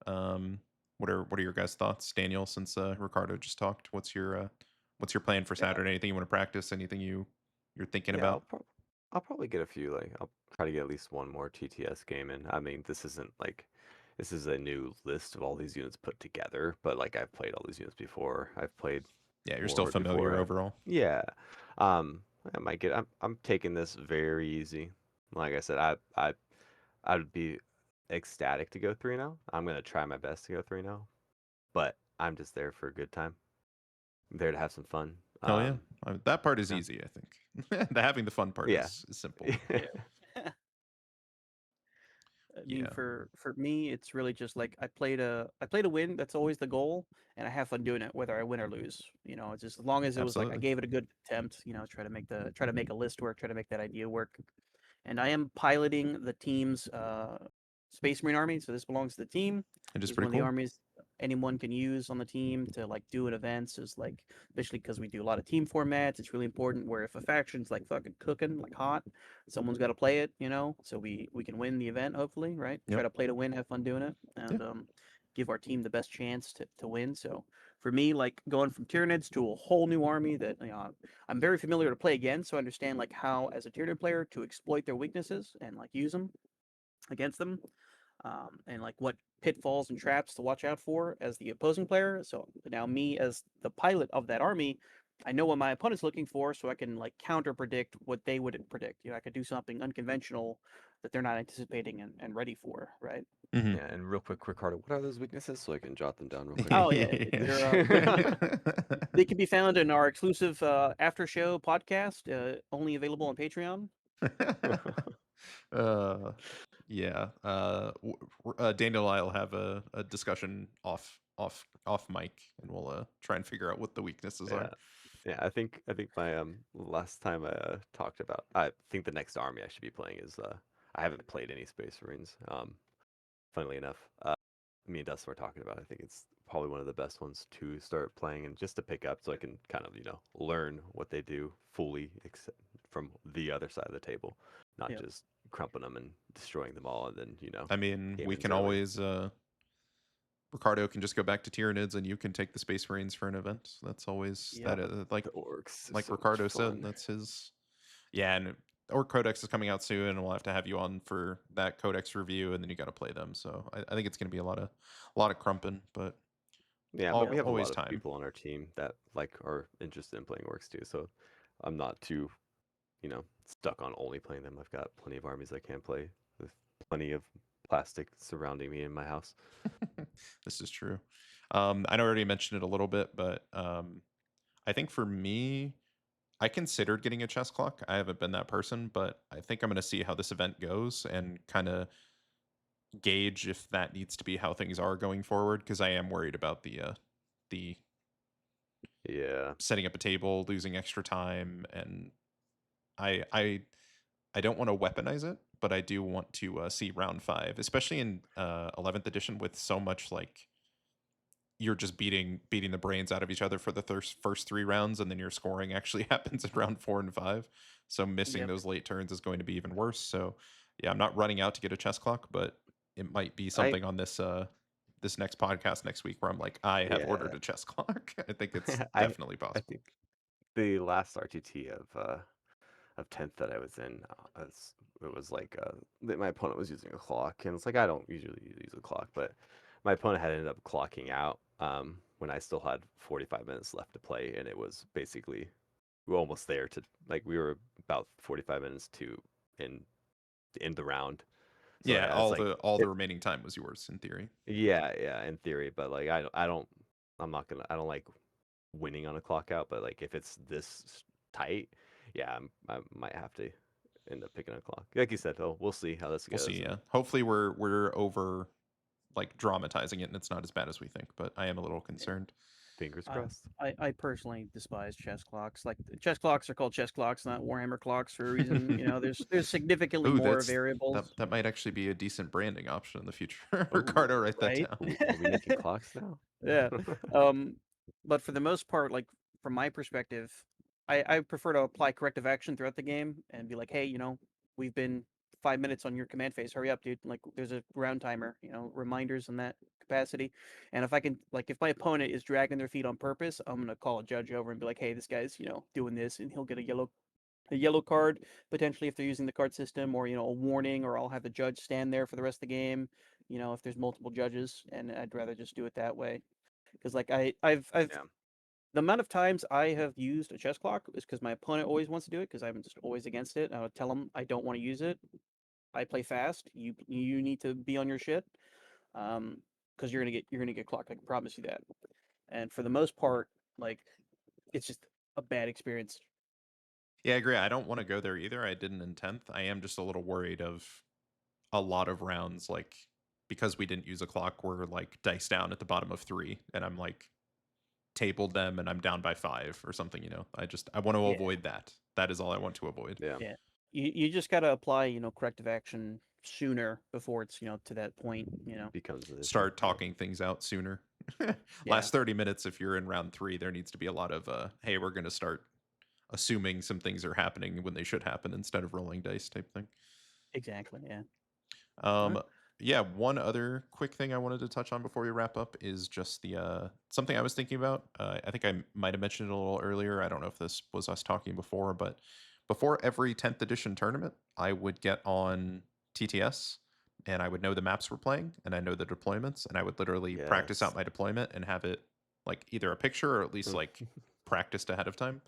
What are your guys' thoughts, Daniel? Since Ricardo just talked, what's your plan for Yeah. Saturday? Anything you want to practice? Anything you're thinking Yeah, about? I'll probably get a few. Like, I'll try to get at least one more TTS game in. I mean, this is a new list of all these units put together, but like I've played all these units before. I've played Yeah, you're still Warhorde familiar before. overall. Yeah. I might get. I'm taking this very easy. Like I said, I'd be ecstatic to go 3-0. I'm gonna try my best to go 3-0, but I'm just there for a good time. I'm there to have some fun. Oh yeah, that part is yeah. easy. I think the having the fun part Yeah. is simple. Yeah. I mean, Yeah. for me, it's really just like I play to win. That's always the goal, and I have fun doing it, whether I win or lose. It's just as long as it was like I Absolutely. gave it a good attempt. Try to make a list work, try to make that idea work. And I am piloting the team's Space Marine army, so this belongs to the team. It is This is one pretty of the cool. armies anyone can use on the team to like do at events. Is like, especially because we do a lot of team formats. It's really important where if a faction's like fucking cooking like hot, someone's got to play it. So we can win the event hopefully, right? Try Yep. to play to win, have fun doing it, and give our team the best chance to win. So for me, like going from Tyranids to a whole new army that I'm very familiar to play against, so I understand like how as a Tyranid player to exploit their weaknesses and like use them against them, and like what pitfalls and traps to watch out for as the opposing player. So now me as the pilot of that army, I know what my opponent's looking for, so I can like counter predict what they would predict. I could do something unconventional that they're not anticipating and ready for, right? Mm-hmm. Yeah, and real quick, Ricardo, what are those weaknesses so I can jot them down real quick? Oh yeah, they can be found in our exclusive after show podcast, only available on Patreon. Yeah. Daniel and I will have a discussion off mic, and we'll try and figure out what the weaknesses Yeah. are. Yeah, I think my last time I talked about, I think the next army I should be playing is I haven't played any Space Marines. Funnily enough, me and Dustin were talking about. I think it's probably one of the best ones to start playing and just to pick up, so I can kind of learn what they do fully, from the other side of the table, not just crumping them and destroying them all, and then I mean, we game can ends early. always Ricardo can just go back to Tyranids, and you can take the Space Marines for an event. That's always Yep. like The Orks is like so much Ricardo said. fun. That's his. Yeah, and Orc Codex is coming out soon, and we'll have to have you on for that Codex review, and then you got to play them. So I think it's going to be a lot of crumping, but Yeah, but we have a always lot of time. people on our team that like are interested in playing orcs too. So I'm not too, stuck on only playing them. I've got plenty of armies I can play with plenty of plastic surrounding me in my house. This is true. I know I already mentioned it a little bit, but I think for me, I considered getting a chess clock. I haven't been that person, but I think I'm going to see how this event goes and kind of gauge if that needs to be how things are going forward, because I am worried about the Yeah. setting up a table, losing extra time, and I don't want to weaponize it, but I do want to see round 5, especially in 11th edition with so much like you're just beating the brains out of each other for the first 3 rounds, and then your scoring actually happens in round 4 and 5. So missing Yep. those late turns is going to be even worse. So yeah, I'm not running out to get a chess clock, but it might be something on this this next podcast next week where I'm like, I have ordered Yeah. a chess clock. I think it's I definitely I possible. think the last RTT of 10th that I was in, it was like my opponent was using a clock, and it's like I don't usually use a clock, but my opponent had ended up clocking out when I still had 45 minutes left to play, and it was basically we were almost there to like we were about 45 minutes to end the round. So Yeah, yeah, it's like all the remaining time was yours in theory. yeah, in theory, but like I'm not gonna I don't like winning on a clock out, but like if it's this tight, yeah, I might have to end up picking a clock. Like you said, though, we'll see how this We'll goes. see. Yeah, hopefully we're over like dramatizing it and it's not as bad as we think, but I am a little concerned. Fingers I, crossed. I personally despise chess clocks. Like chess clocks are called chess clocks, not Warhammer clocks for a reason. There's significantly Ooh, more variables, that might actually be a decent branding option in the future. Oh, Ricardo, write that right? down. are we making clocks now? Yeah. Um, but for the most part, like from my perspective, I prefer to apply corrective action throughout the game and be like, hey, we've been 5 minutes on your command phase. Hurry up, dude. Like there's a round timer, reminders in that capacity. And if I can like if my opponent is dragging their feet on purpose, I'm gonna call a judge over and be like, hey, this guy's, doing this and he'll get a yellow card potentially if they're using the card system, or a warning, or I'll have the judge stand there for the rest of the game, if there's multiple judges, and I'd rather just do it that way. Because like I've Yeah. the amount of times I have used a chess clock is because my opponent always wants to do it, because I'm just always against it. I would tell them I don't want to use it. I play fast. You need to be on your shit, because you're gonna get clocked. I can promise you that. And for the most part, like it's just a bad experience. Yeah, I agree. I don't want to go there either. I didn't in 10th. I am just a little worried of a lot of rounds, like because we didn't use a clock, we're like dice down at the bottom of 3, and I'm like tabled them and I'm down by 5 or something. I want to Yeah, avoid that. That is all I want to avoid. Yeah. yeah. You just gotta apply corrective action sooner before it's to that point. Becomes an issue. Start talking things out sooner. Yeah, Last 30 minutes, if you're in round 3, there needs to be a lot of hey, we're going to start assuming some things are happening when they should happen instead of rolling dice type thing. exactly. Yeah. All Um, right. yeah, one other quick thing I wanted to touch on before we wrap up is just the something I was thinking about. I think I might have mentioned it a little earlier. I don't know if this was us talking before, but before every 10th edition tournament, I would get on TTS and I would know the maps we're playing and I know the deployments, and I would literally practice Yes. out my deployment and have it like either a picture or at least like practiced ahead of time.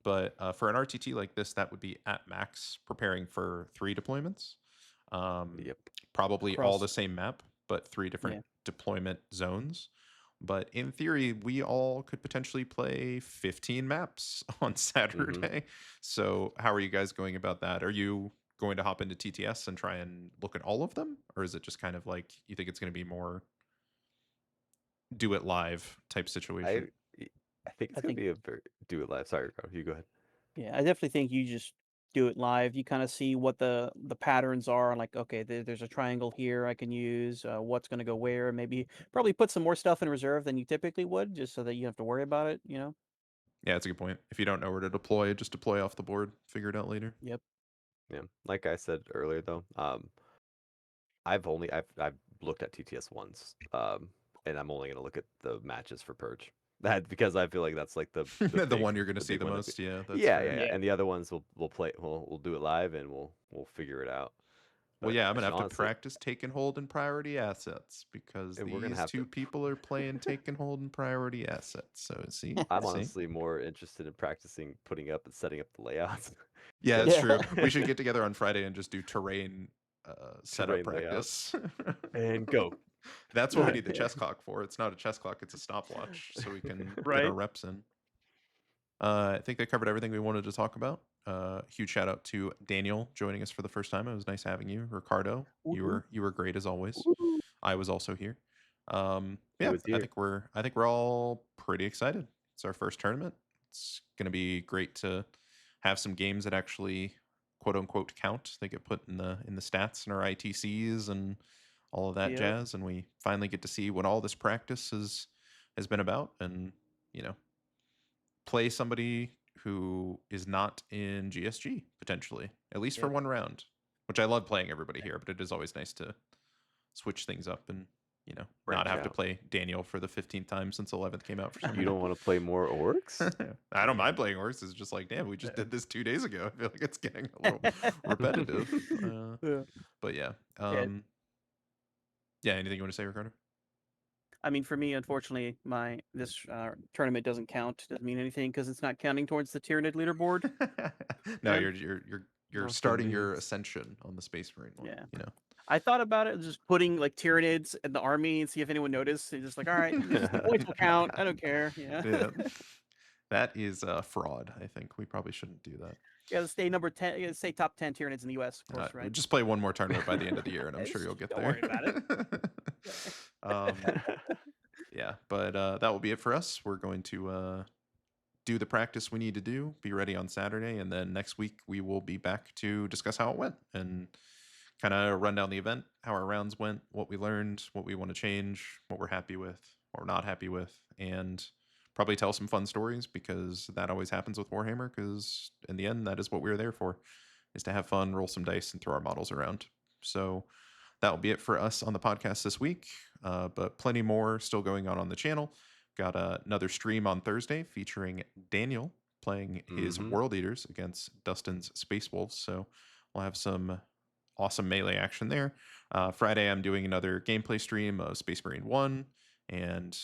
But for an RTT like this, that would be at max preparing for 3 deployments. Yep. Probably all the Across. same map, but 3 different Yeah. deployment zones. But in theory, we all could potentially play 15 maps on Saturday. So, how are you guys going about that? Are you going to hop into TTS and try and look at all of them? Or is it just kind of like you think it's going to be more do it live type I situation? I think it's I gonna think. be a very do it live. Sorry, Ricardo, you go ahead. Yeah, I definitely think you just do it live. You kind of see what the patterns are. Like, okay, there's a triangle here I can use. What's going to go where? Maybe probably put some more stuff in reserve than you typically would, just so that you have to worry about it. Yeah, that's a good point. If you don't know where to deploy, just deploy off the board, figure it out later. Yep. Yeah. Like I said earlier, though, I've looked at TTS once, and I'm only gonna look at the matches for Purge. That because I feel like that's like the The one you're going to the see big the one. most. Yeah, that's Yeah, fair. Yeah. and the other ones we'll play we'll do it live and we'll figure it out. Well, But yeah, I'm I gonna should have to honestly, practice take and hold and priority assets because and we're gonna these have two to. people are playing take and hold and priority assets. So see, I'm see. honestly more interested in practicing putting up and setting up the layouts. Yeah, it's 'Cause true. We should get together on Friday and just do terrain setup terrain layout practice. and go. That's what we need the chess clock for. It's not a chess clock; it's a stopwatch, so we can get our Right. reps in. I think they covered everything we wanted to talk about. Huge shout out to Daniel joining us for the first time. It was nice having you, Ricardo. Woohoo. You were great as always. Woo. I was also here. He Yeah, was here. I think we're all pretty excited. It's our first tournament. It's gonna be great to have some games that actually quote unquote count. They get put in the stats in our ITCs and all of that Yep. jazz, and we finally get to see what all this practice has been about, and you know, play somebody who is not in GSG potentially, at least for Yep. one round. Which I love playing everybody here, but it is always nice to switch things up and not Branch have to out. play Daniel for the 15th time since 11th came out for some You reason. don't want to play more orcs? I don't mind playing Orks. It's just like, damn, we just did this 2 days ago. I feel like it's getting a little repetitive. Yeah. But yeah. Yeah. Yeah, anything you want to say, Ricardo? I mean, for me, unfortunately, this tournament doesn't count. Doesn't mean anything because it's not counting towards the Tyranid leaderboard. No, Yeah. you're Not the starting your news. ascension on the Space Marine one. Yeah. You know. I thought about it, just putting like Tyranids in the army and see if anyone noticed. It's just like, all right, just the points will count. I don't care. Yeah. Yeah. That is fraud. I think we probably shouldn't do that. You gotta stay number 10. You gotta stay top 10 Tyranids in the US, of course, right? Just play one more tournament by the end of the year, and I'm sure you'll get Don't there. worry about it. Yeah, but that will be it for us. We're going to do the practice we need to do, be ready on Saturday, and then next week we will be back to discuss how it went and kind of run down the event, how our rounds went, what we learned, what we want to change, what we're happy with, what we're not happy with, and probably tell some fun stories because that always happens with Warhammer because in the end that is what we're there for, is to have fun, roll some dice, and throw our models around. So that will be it for us on the podcast this week, but plenty more still going on the channel. Got another stream on Thursday featuring Daniel playing his World Eaters against Dustin's Space Wolves. So we'll have some awesome melee action there. Friday, I'm doing another gameplay stream of Space Marine 1, and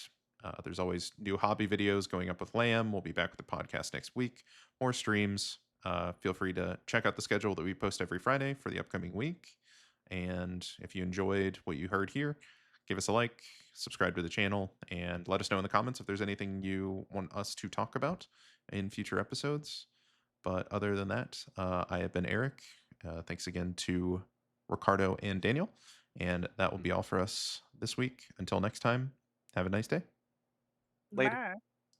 there's always new hobby videos going up with Lamb. We'll be back with the podcast next week. More streams. Feel free to check out the schedule that we post every Friday for the upcoming week. And if you enjoyed what you heard here, give us a like, subscribe to the channel, and let us know in the comments if there's anything you want us to talk about in future episodes. But other than that, I have been Eric. Thanks again to Ricardo and Daniel. And that will be all for us this week. Until next time, have a nice day. Later. Bye.